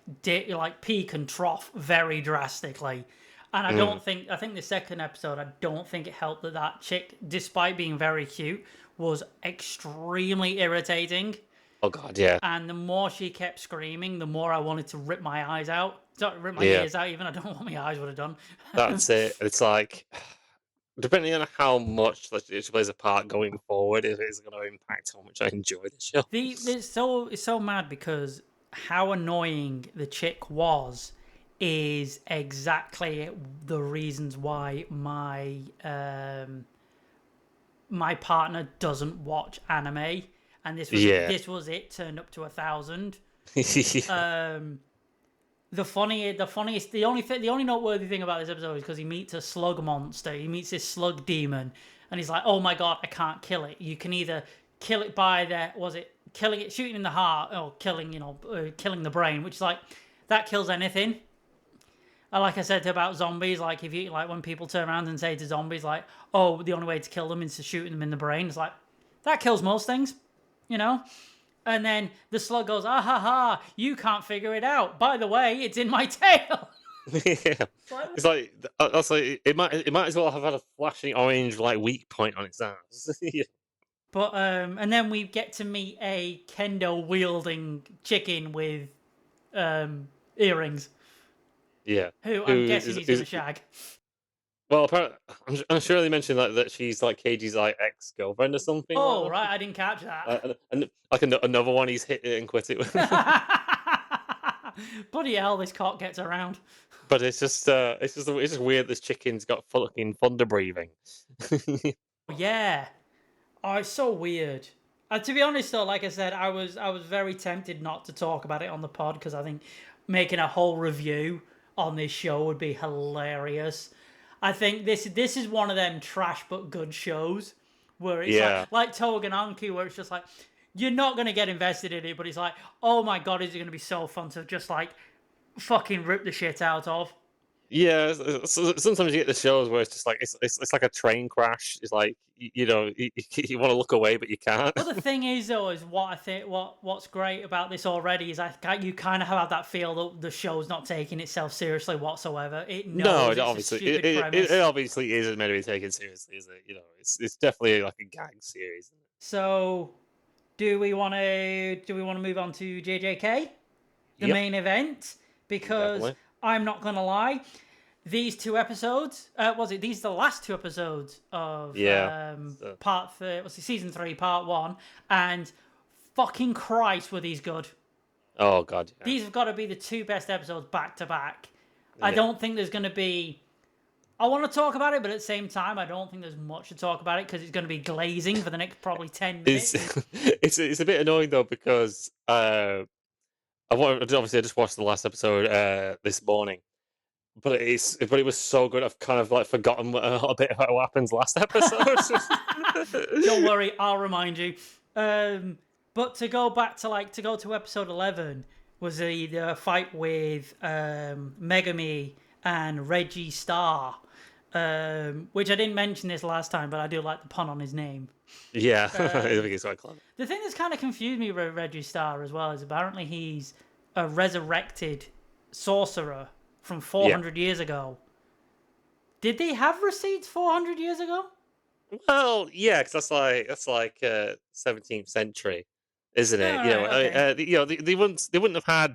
peak and trough very drastically. And I think the second episode, I don't think it helped that chick, despite being very cute, was extremely irritating. Oh god, yeah. And the more she kept screaming, the more I wanted to rip my eyes out. Rip my ears out, even. I don't know what my eyes would have done. That's it. It's like, depending on how much she plays a part going forward, it is going to impact how much I enjoy the show. It's so mad because how annoying the chick was is exactly the reasons why my my partner doesn't watch anime, and this was it turned up to 1,000. The only noteworthy thing about this episode is because he meets a slug monster. He meets this slug demon, and he's like, "Oh my god, I can't kill it. You can either kill it by shooting in the heart, or killing the brain," which is like that kills anything. Like I said about zombies, like if you when people turn around and say to zombies like, "Oh, the only way to kill them is to shoot them in the brain," it's like that kills most things, And then the slug goes, "Ah ha ha! You can't figure it out. By the way, it's in my tail." Yeah, it's like it might as well have had a flashing orange like weak point on its ass. Yeah. But and then we get to meet a kendo wielding chicken with earrings. Yeah, who I'm guessing he's gonna shag. Well, apparently, I'm sure they mentioned that she's like KG's like ex-girlfriend or something. Oh, right, I didn't catch that. And like another one he's hit it and quit it with. Bloody hell, this cock gets around. But it's just weird. This chicken's got fucking thunder breathing. Yeah, it's so weird. To be honest, though, like I said, I was very tempted not to talk about it on the pod because I think making a whole review on this show would be hilarious. I think this is one of them trash but good shows where it's like Togen Anki, where it's just like you're not gonna get invested in it, but it's like, oh my god, is it gonna be so fun to just like fucking rip the shit out of? Yeah, sometimes you get the shows where it's just like it's like a train crash. It's like you know you want to look away but you can't. Well, the thing is, though, is what I think what's great about this already is you kind of have that feel that the show's not taking itself seriously whatsoever. It No, knows it it's a obviously stupid premise. it obviously isn't meant to be taken seriously, is it? You know, it's definitely like a gag series. So, do we want to move on to JJK, the Yep, main event? Because definitely. I'm not gonna lie, these two episodes, these are the last two episodes of Yeah. So, season 3, part 1, and fucking Christ, were these good. oh god, yeah, These have got to be the two best episodes back to back. I yeah. don't think there's going to be. I want to talk about it, but at the same time, I don't think there's much to talk about it because it's going to be glazing for the next probably 10 It's minutes. it's a bit annoying though because obviously I just watched the last episode this morning, but it was so good. I've kind of like forgotten a bit about what happens last episode. Don't worry, I'll remind you. But to go to episode 11 was the fight with Megami and Reggie Star, which I didn't mention this last time, but I do like the pun on his name. Yeah, I think it's quite clever. The thing that's kind of confused me with Reggie Star as well is apparently he's a resurrected sorcerer from 400 years ago. Did they have receipts 400 years ago? Well, yeah, because that's like 17th century, isn't it? All right, okay. They wouldn't have had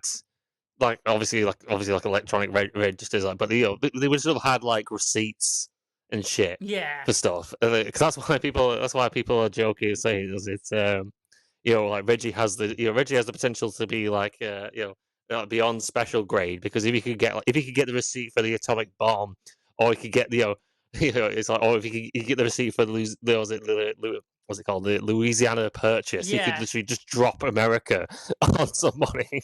like obviously like electronic registers, like, but they would still have had like receipts and shit Yeah. for stuff. Because that's why people are joking saying is it's like Reggie has the potential to be like beyond special grade because if he could get the receipt for the atomic bomb, or he could get it's like, or if he could get the receipt for what's it called, the Louisiana Purchase, he could Yeah. literally just drop America on somebody.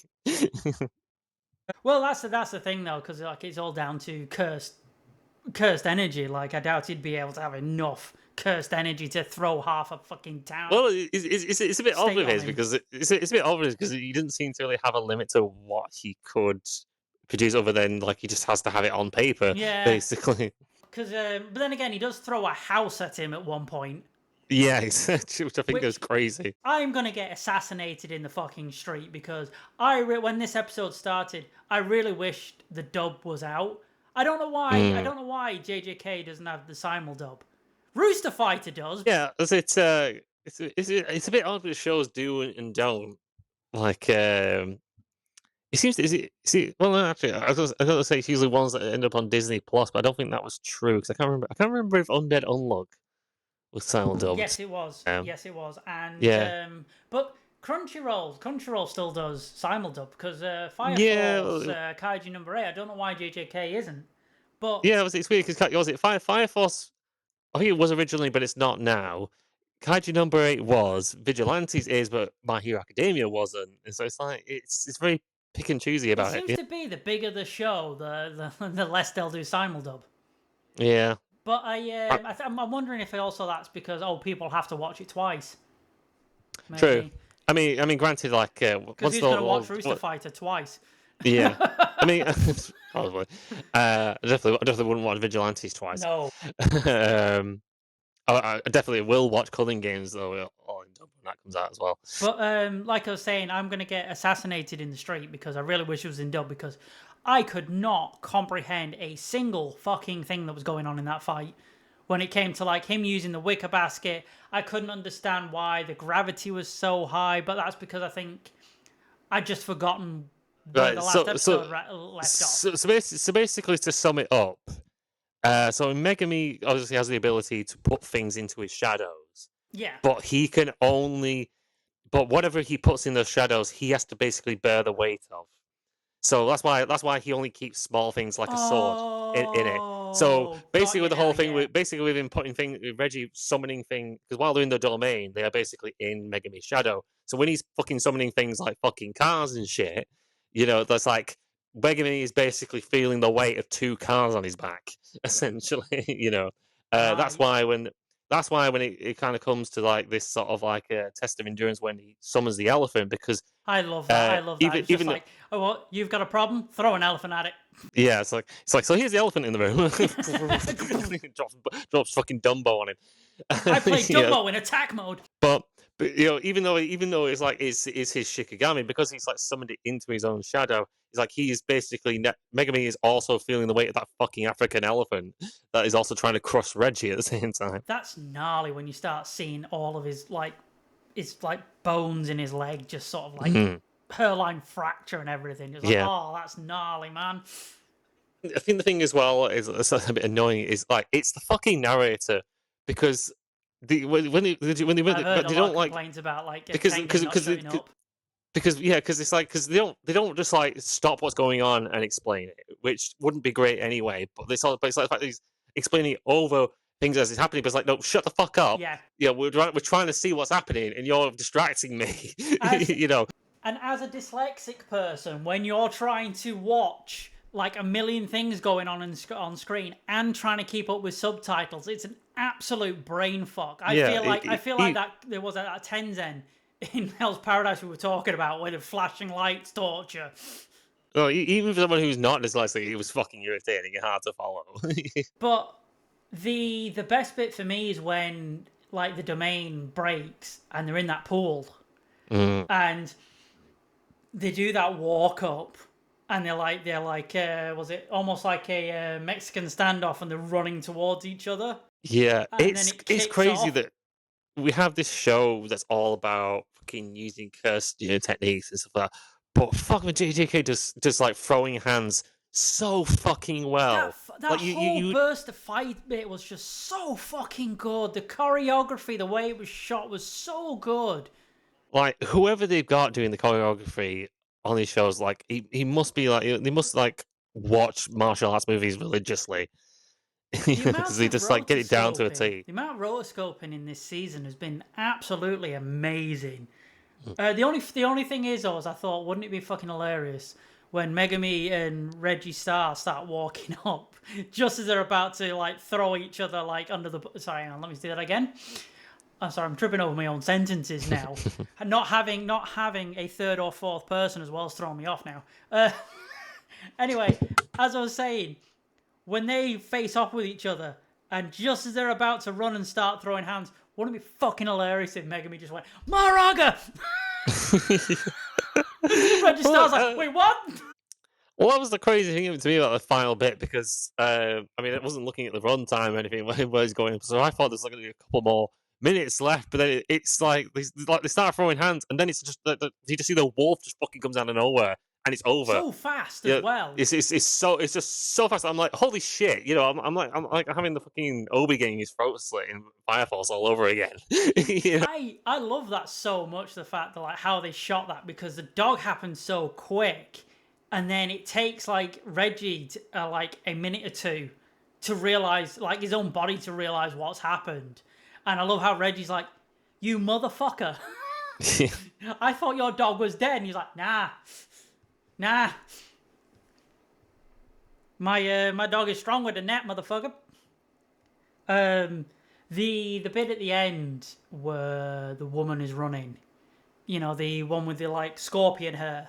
Well, that's the thing though, because like it's all down to cursed energy. Like I doubt he'd be able to have enough cursed energy to throw half a fucking town Well, it's a bit odd state with on his him. because it's a bit odd with his because he didn't seem to really have a limit to what he could produce, other than like he just has to have it on paper, Yeah. basically. Because but then again, he does throw a house at him at one point, Yeah, which I think which is crazy. I'm gonna get assassinated in the fucking street because when this episode started, I really wished the dub was out. I don't know why. I Mm. don't know why JJK doesn't have the simul dub. Rooster Fighter does. Yeah, it's a bit odd what shows do and don't. Like, it seems to, is it well, no, actually, I was gonna say it's usually ones that end up on Disney Plus, but I don't think that was true because I can't remember if Undead Unluck was simuldubbed. Yes, it was. Um, Yes, it was. And yeah, but Crunchyroll still does simuldub because Fire yeah, Force Kaiju number 8. I don't know why JJK isn't, but yeah. It's weird because was it Fire Force? I think it was originally, but it's not now. Kaiju number 8 was, Vigilantes is, but My Hero Academia wasn't, and so it's like it's very pick and choosy it about it. seems to be the bigger the show, the less they'll do simuldub. Yeah, But Uh, I'm wondering if also that's because people have to watch it twice, true. maybe. I mean, granted, like Because who's gonna watch Rooster Fighter twice? yeah. I mean, probably. I definitely wouldn't watch Vigilantes twice. No. um, I definitely will watch Culling Games though, all in dub when that comes out as well. But like I was saying, I'm gonna get assassinated in the street because I really wish it was in dub because I could not comprehend a single fucking thing that was going on in that fight. When it came to like him using the wicker basket, I couldn't understand why the gravity was so high, but that's because I think I'd just forgotten where Right. the last So so episode left off. so basically, to sum it up, so Megami obviously has the ability to put things into his shadows, Yeah. but he can only, but whatever he puts in those shadows, he has to basically bear the weight of. So that's why he only keeps small things like a sword in it. So Oh, got basically, you with the now, whole thing yeah. with him putting thing Reggie summoning thing, because while they're in the domain, they are basically in Megami's shadow. So when he's fucking summoning things like fucking cars and shit, that's like Megami is basically feeling the weight of two cars on his back, essentially. That's Right. why that's why when it kind of comes to like this sort of like a test of endurance when he summons the elephant, because I love that. I love that. even It's just even like, oh, well, you've got a problem? Throw an elephant at it. yeah, it's like so here's the elephant in the room. drops fucking Dumbo on him. I played Yeah. Dumbo in attack mode. But you know, even though it's like it's his Shikigami, because he's like summoned it into his own shadow. It's like he's basically Megami is also feeling the weight of that fucking African elephant that is also trying to crush Reggie at the same time. That's gnarly when you start seeing all of his bones in his leg just sort of like hairline fracture and everything. It's like, oh, that's gnarly, man. I think the thing as well is that's a bit annoying is like it's the fucking narrator, because when they don't like complaints about like because Tengen not shutting up. because it's like because they don't just like stop what's going on and explain it, which wouldn't be great anyway. But it's like the fact that he's explaining over things as it's happening, but it's like, no, shut the fuck up. Yeah, we're trying to see what's happening, and you're distracting me. You know. And as a dyslexic person, when you're trying to watch like a million things going on screen and trying to keep up with subtitles, it's an absolute brain fuck. I feel like that there was a Tenzen in Hell's Paradise we were talking about, where the flashing lights torture. Oh, even for someone who's not dyslexic, it was fucking irritating and hard to follow. But the best bit for me is when like the domain breaks and they're in that pool and they do that walk up. And they're like, was it almost like a Mexican standoff, and they're running towards each other? Yeah, it's crazy off. that we have this show that's all about fucking using cursed techniques and stuff like that. But fucking JJK just like throwing hands so fucking well. That like, whole burst of fight bit was just so fucking good. The choreography, the way it was shot, was so good. Like whoever they've got doing the choreography on these shows, like he must be like they must like watch martial arts movies religiously, because they just like get it down to a T. The amount of rotoscoping in this season has been absolutely amazing. The only thing is, though, is I thought, wouldn't it be fucking hilarious when Megami and Reggie Star start walking up just as they're about to like throw each other like under the. Sorry, hang on, let me do that again. I'm sorry, I'm tripping over my own sentences now. not having a third or fourth person as well is throwing me off now. Anyway, as I was saying, when they face off with each other, and just as they're about to run and start throwing hands, wouldn't it be fucking hilarious if Megami just went, Maraga! Reggie Star's like, wait, what? Well, that was the crazy thing to me about the final bit, because I mean, it wasn't looking at the runtime or anything where he's going, so I thought there's like going to be a couple more minutes left, but then it's like they start throwing hands, and then it's just you just see the wolf just fucking comes out of nowhere, and it's over so fast as well. It's just so fast. I'm like, holy shit, you know, I'm like having the fucking Obi getting his throat slit in Fire Force all over again. You know? I love that so much, the fact that like how they shot that, because the dog happened so quick, and then it takes like Reggie like a minute or two to realize, like his own body to realize what's happened. And I love how Reggie's like, you motherfucker. I thought your dog was dead. And he's like, nah. My dog is stronger than that, motherfucker. The bit at the end where the woman is running, you know, the one with the like scorpion hair.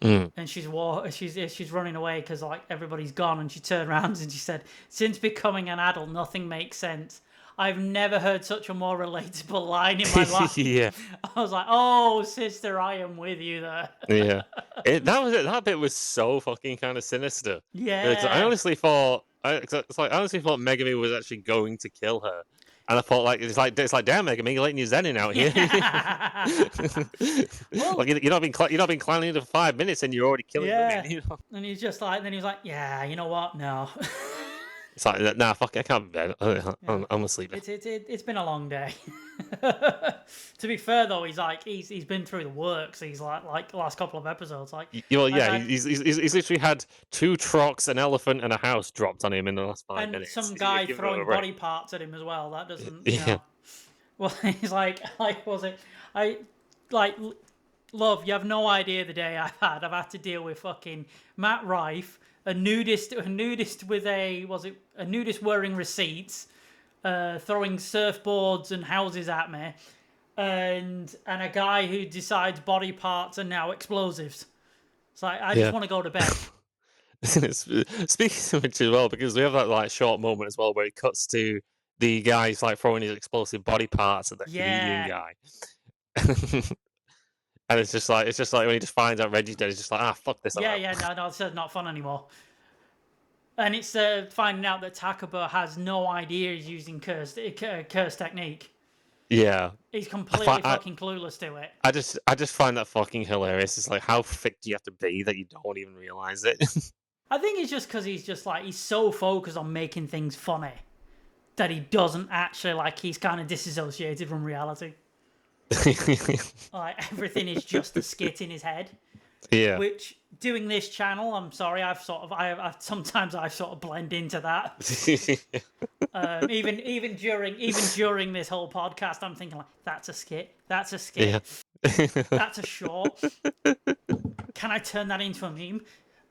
And she's running away because like everybody's gone, and she turned around and she said, since becoming an adult, nothing makes sense. I've never heard such a more relatable line in my life. Yeah. I was like, oh, sister, I am with you there. Yeah. That bit was so fucking kind of sinister. Yeah. I honestly thought Megami was actually going to kill her. And I thought, like, it's like damn, Megami, you're letting your Zenin out here. Well, like, you're not been climbing it for 5 minutes, and you're already killing women. You know? And he's just like, then he was like, yeah, you know what? No. It's like, nah, fuck, I can't be bed. I'm asleep. It's been a long day. To be fair though, he's been through the works. He's like the last couple of episodes. Like, he's literally had 2 trucks, an elephant, and a house dropped on him in the last 5 minutes. And some guy throwing body parts at him as well. That doesn't. You know. Well, he's like, was it? Love, you have no idea the day I've had to deal with fucking Matt Rife, a nudist with a nudist wearing receipts, throwing surfboards and houses at me, and a guy who decides body parts are now explosives. It's like I just want to go to bed. Speaking of which as well, because we have that like short moment as well where it cuts to the guys like throwing his explosive body parts at the Canadian guy. And it's just like when he just finds out Reggie's dead, he's just like, fuck this. No, it's not fun anymore. And it's finding out that Takaba has no idea he's using curse technique. Yeah, he's completely fucking clueless to it. I just find that fucking hilarious. It's like, how thick do you have to be that you don't even realize it? I think it's just because he's so focused on making things funny that he doesn't actually he's kind of disassociated from reality. Like everything is just a skit in his head. Yeah. Which doing this channel, I'm sorry, I've sometimes I sort of blend into that. Even during this whole podcast, I'm thinking like, that's a skit. That's a skit. Yeah. That's a short. Can I turn that into a meme?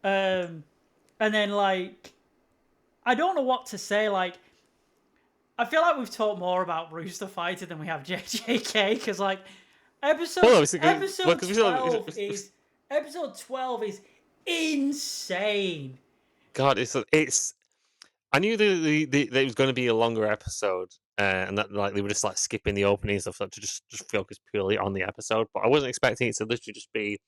And then I don't know what to say. I feel like we've talked more about Rooster Fighter than we have JJK because Episode 12 is insane. God, it's. I knew that it was going to be a longer episode, and that they were just skipping the opening and stuff to just focus purely on the episode. But I wasn't expecting it to literally just be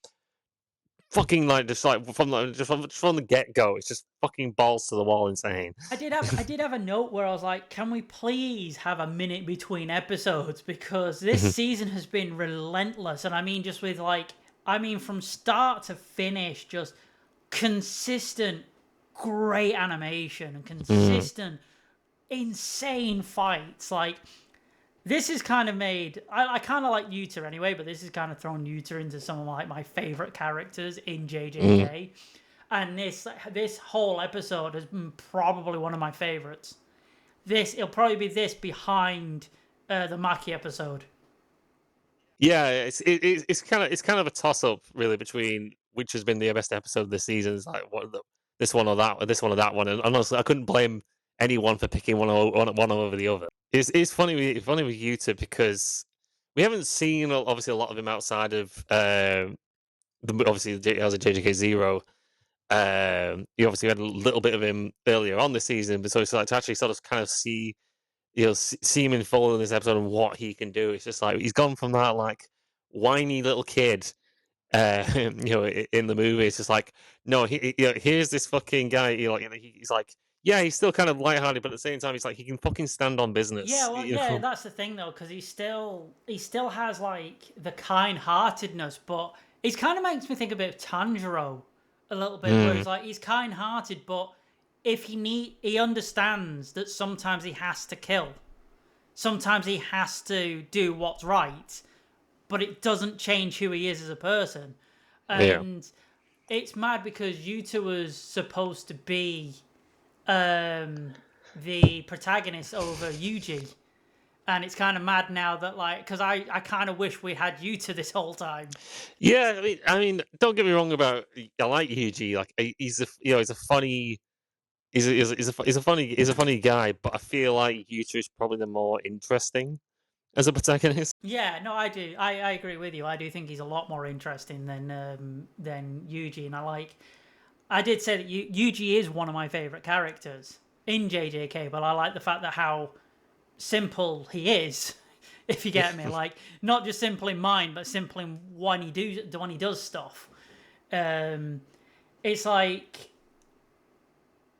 fucking from the get go. It's just fucking balls to the wall, insane. I did have a note where I was like, can we please have a minute between episodes because this season has been relentless, and I mean just with from start to finish, just consistent, great animation and consistent, insane fights. This is kind of made... I kind of like Yuta anyway, but this has kind of thrown Yuta into some of my favourite characters in JJK. And this whole episode has been probably one of my favourites. It'll probably be this behind the Maki episode. Yeah, it's kind of a toss up really between which has been the best episode of the season. It's this one or that one, and honestly, I couldn't blame anyone for picking one over the other. It's funny with Yuta because we haven't seen obviously a lot of him outside of obviously as a JJK Zero. You obviously had a little bit of him earlier on this season, but so it's to actually sort of kind of see. See him in full in this episode and what he can do. It's just he's gone from that whiny little kid, in the movie. It's just no, here's this fucking guy. He's he's still kind of lighthearted, but at the same time, he's he can fucking stand on business. Yeah, that's the thing though, because he still has the kind-heartedness, but it kind of makes me think a bit of Tanjiro a little bit, where he's kind-hearted, but if he understands that sometimes he has to kill. Sometimes he has to do what's right, but it doesn't change who he is as a person. And it's mad because Yuta was supposed to be the protagonist over Yuji. And it's kind of mad now that because I kind of wish we had Yuta this whole time. Yeah, I mean, don't get me wrong about I like Yuji. He's a funny. He's a funny guy, but I feel like Yuta is probably the more interesting as a protagonist. Yeah, no, I do. I agree with you. I do think he's a lot more interesting than Yuji, and I did say that Yuji is one of my favorite characters in JJK, but I like the fact that how simple he is, if you get me. Not just simple in mind, but simple in when he does stuff. It's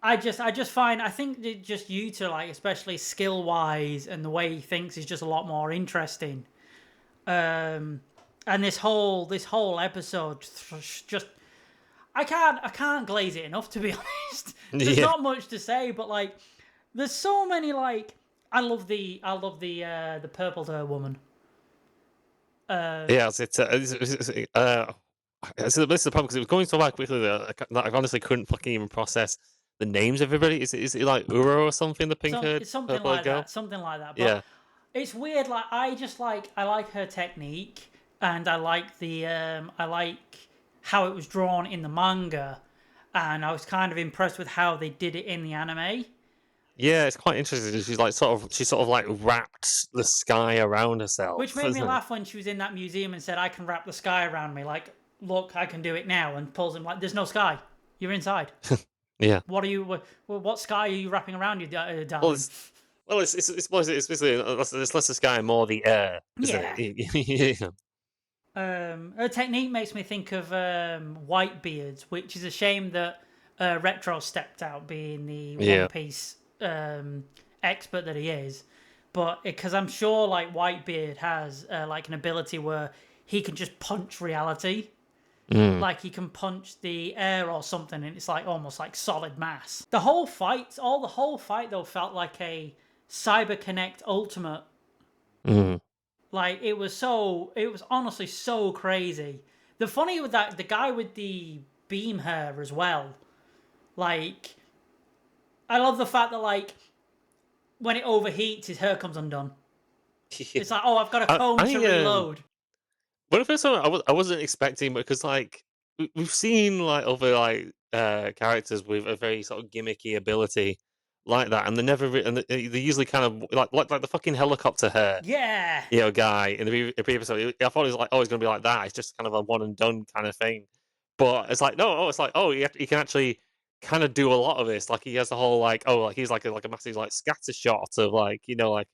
I think that just Yuta, especially skill-wise and the way he thinks is just a lot more interesting. And this whole episode just... I can't glaze it enough, to be honest. There's not much to say, but there's so many I love the purple hair woman. This is the problem because it was going so quickly that I honestly couldn't fucking even process the names of everybody. Is it Uro or something? The pink haired something like that. Something like that. But it's weird. I like her technique, and I like how it was drawn in the manga, and I was kind of impressed with how they did it in the anime. Yeah, it's quite interesting. She sort of like wrapped the sky around herself, Which made me isn't it? laugh when she was in that museum and said, "I can wrap the sky around me." Like, look, I can do it now, and pulls him like, "There's no sky. You're inside. Yeah. What are you? What sky are you wrapping around you, Well, darling?" it's basically it's less the sky and more the air, isn't Yeah. it? Yeah. Her technique makes me think of Whitebeard's, which is a shame that Retro stepped out, being the One Yeah. Piece expert that he is. But because I'm sure like Whitebeard has like an ability where he can just punch reality. Mm. Like he can punch the air or something, and it's like almost like solid mass. The whole fight though felt like a Cyber Connect Ultimate. Mm. Like it was honestly so crazy. The funny with that, the guy with the beam hair as well. Like, I love the fact that like when it overheats, his hair comes undone. It's like, oh, I've got a cone to reload. When I first saw it, I wasn't expecting, because like we've seen like other like characters with a very sort of gimmicky ability like that, and they usually kind of like the fucking helicopter hair, Yeah. guy in the previous episode. I thought it was like, oh, it's gonna be like that. It's just kind of a one and done kind of thing. But it's like, no, it's like, oh, he can actually kind of do a lot of this. Like he has the whole like, oh, like he's like a massive like scatter shot of like, like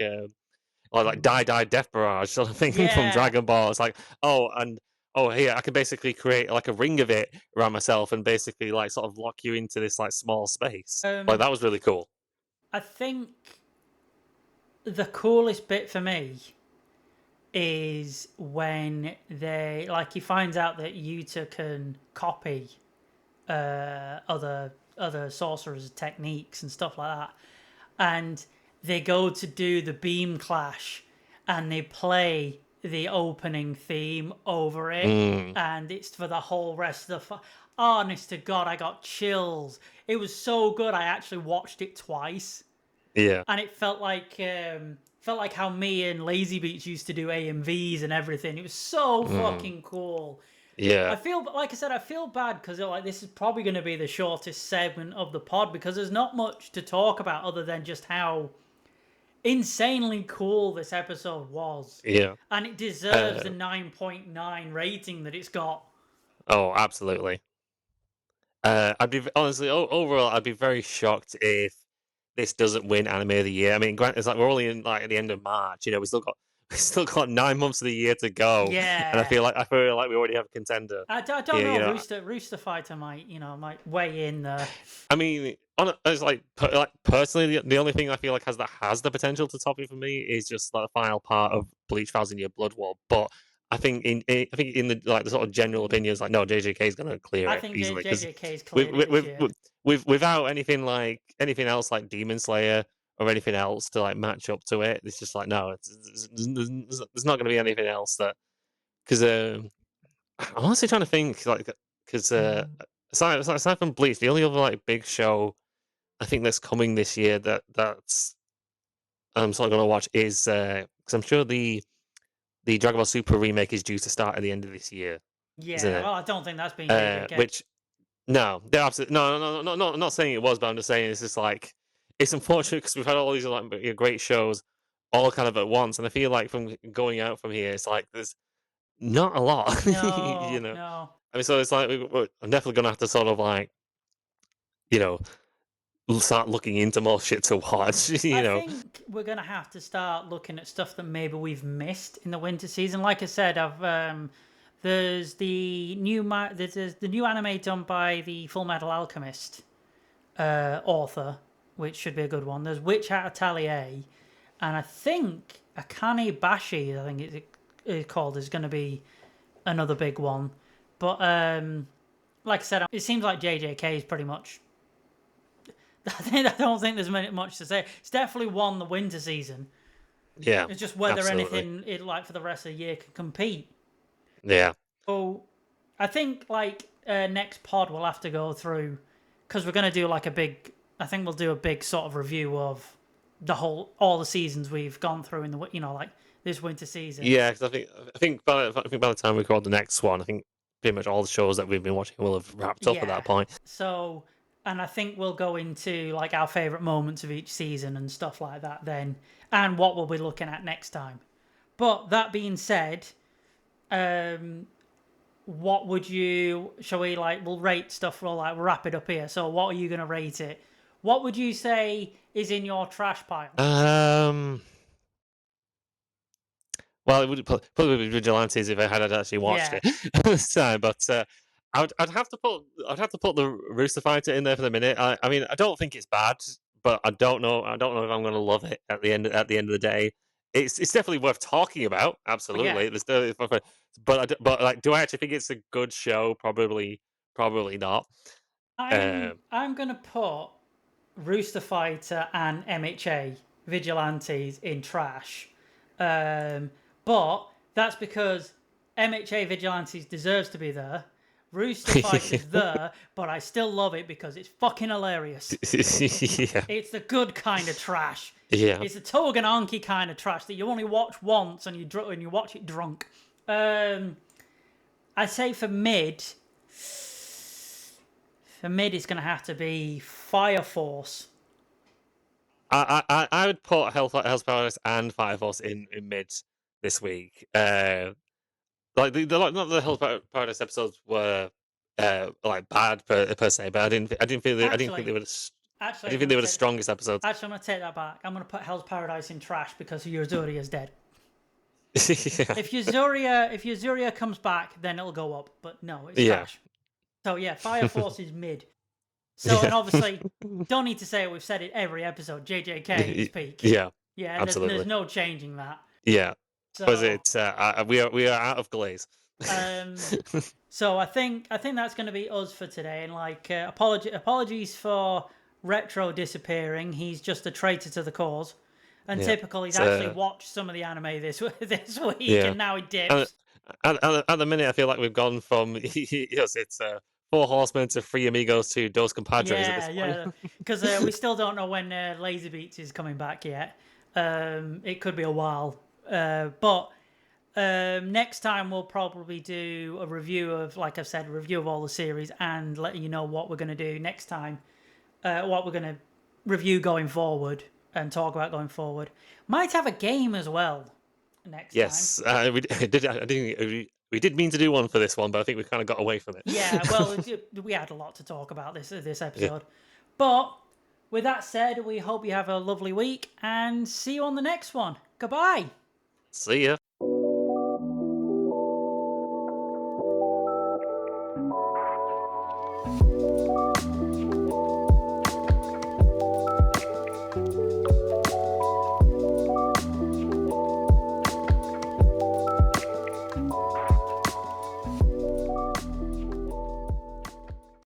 or like die death barrage sort of thing from Yeah. Dragon Ball. It's like, oh, and oh, here I can basically create like a ring of it around myself and basically like sort of lock you into this like small space. Like that was really cool. I think the coolest bit for me is when he finds out that Yuta can copy other sorcerers' techniques and stuff like that, and they go to do the beam clash, and they play the opening theme over it, and it's for the whole rest of the. Honest to God, I got chills. It was so good. I actually watched it twice. Yeah. And it felt like how me and Lazy Beats used to do AMVs and everything. It was so fucking cool. Yeah. I feel bad because like this is probably going to be the shortest segment of the pod because there's not much to talk about other than just how insanely cool this episode was. Yeah. And it deserves the 9.9 rating that it's got. Oh, absolutely. I'd be honestly overall, I'd be very shocked if this doesn't win Anime of the Year. I mean, granted, it's like we're only in like at the end of March. We still got 9 months of the year to go. Yeah. And I feel like we already have a contender. I don't know. Rooster Fighter might weigh in there. I mean, it's like personally, the only thing I feel like has the potential to top it for me is just like the final part of Bleach 1000-Year Blood War. But I think in the like the sort of general opinions, like no, JJK is going to clear it easily. JJK is cleared this year. Without anything else like Demon Slayer or anything else to like match up to it, it's just like no, there's not going to be anything else that because I'm honestly trying to think like because aside from Bleach, the only other like big show I think that's coming this year that's I'm sort of going to watch is because I'm sure the Dragon Ball Super remake is due to start at the end of this year. Yeah, well, I don't think that's been JJK. Which no, they're absolutely no. I'm not saying it was, but I'm just saying it's just like it's unfortunate because we've had all these like great shows all kind of at once, and I feel like from going out from here, it's like there's not a lot. No, No. I mean, so it's like I'm definitely gonna have to sort of like start looking into more shit to watch. I think we're gonna have to start looking at stuff that maybe we've missed in the winter season. Like I said, there's the new anime done by the Full Metal Alchemist author, which should be a good one. There's Witch Hat Atelier, and I think Akane Bashi, I think it's called, is going to be another big one. But like I said, it seems like JJK is pretty much. I don't think there's much to say. It's definitely won the winter season. Yeah, it's just whether absolutely. anything like for the rest of the year can compete. Yeah. So I think next pod we'll have to go through because we're going to do like a big. I think we'll do a big sort of review of all the seasons we've gone through in the like this winter season. Yeah, because I think by the time we record the next one, I think pretty much all the shows that we've been watching will have wrapped up at that point. So and I think we'll go into like our favorite moments of each season and stuff like that then, and what we'll be looking at next time. But that being said, what would you? Shall we we'll rate stuff? We'll wrap it up here. So what are you gonna rate it? What would you say is in your trash pile? Well, it would probably be Vigilantes if I had actually watched it this time, but I'd have to put the Rooster Fighter in there for the minute. I mean, I don't think it's bad, but I don't know if I'm going to love it at the end of the day. It's definitely worth talking about. Absolutely, Yeah. but like, do I actually think it's a good show? Probably not. I'm gonna put Rooster Fighter and MHA Vigilantes in trash. But that's because MHA Vigilantes deserves to be there. Rooster Fighter's there, but I still love it because it's fucking hilarious. Yeah. It's the good kind of trash. Yeah. It's the Togenanki kind of trash that you only watch once and you watch it drunk. I'd say for mid it's going to have to be Fire Force. I would put Hell's Paradise and Fire Force in mid this week. Like not the Hell's Paradise episodes were like bad per se, but I didn't think they were the strongest episodes. Actually, I'm going to take that back. I'm going to put Hell's Paradise in trash because Yuzuria is dead. Yeah. If Yuzuria comes back, then it'll go up. But no, it's trash. So yeah, Fire Force is mid. So and obviously, don't need to say it. We've said it every episode. JJK is peak. Yeah. Yeah. Absolutely. There's no changing that. Yeah. So was it? We are out of glaze. So I think that's going to be us for today. And apologies for Retro disappearing. He's just a traitor to the cause. And typical, he's actually watched some of the anime this week, and now he dips. At the minute, I feel like we've gone from it's 4 Horsemen to 3 Amigos to Dos Compadres at this point. Because we still don't know when Laser Beats is coming back yet. It could be a while, but next time we'll probably do a review of, like I've said, a review of all the series and letting you know what we're going to do next time, what we're going to review going forward and talk about going forward. Might have a game as well next time. Yes, we did mean to do one for this one, but I think we kind of got away from it. Yeah, well, we had a lot to talk about this episode. Yeah. But with that said, we hope you have a lovely week and see you on the next one. Goodbye. See ya.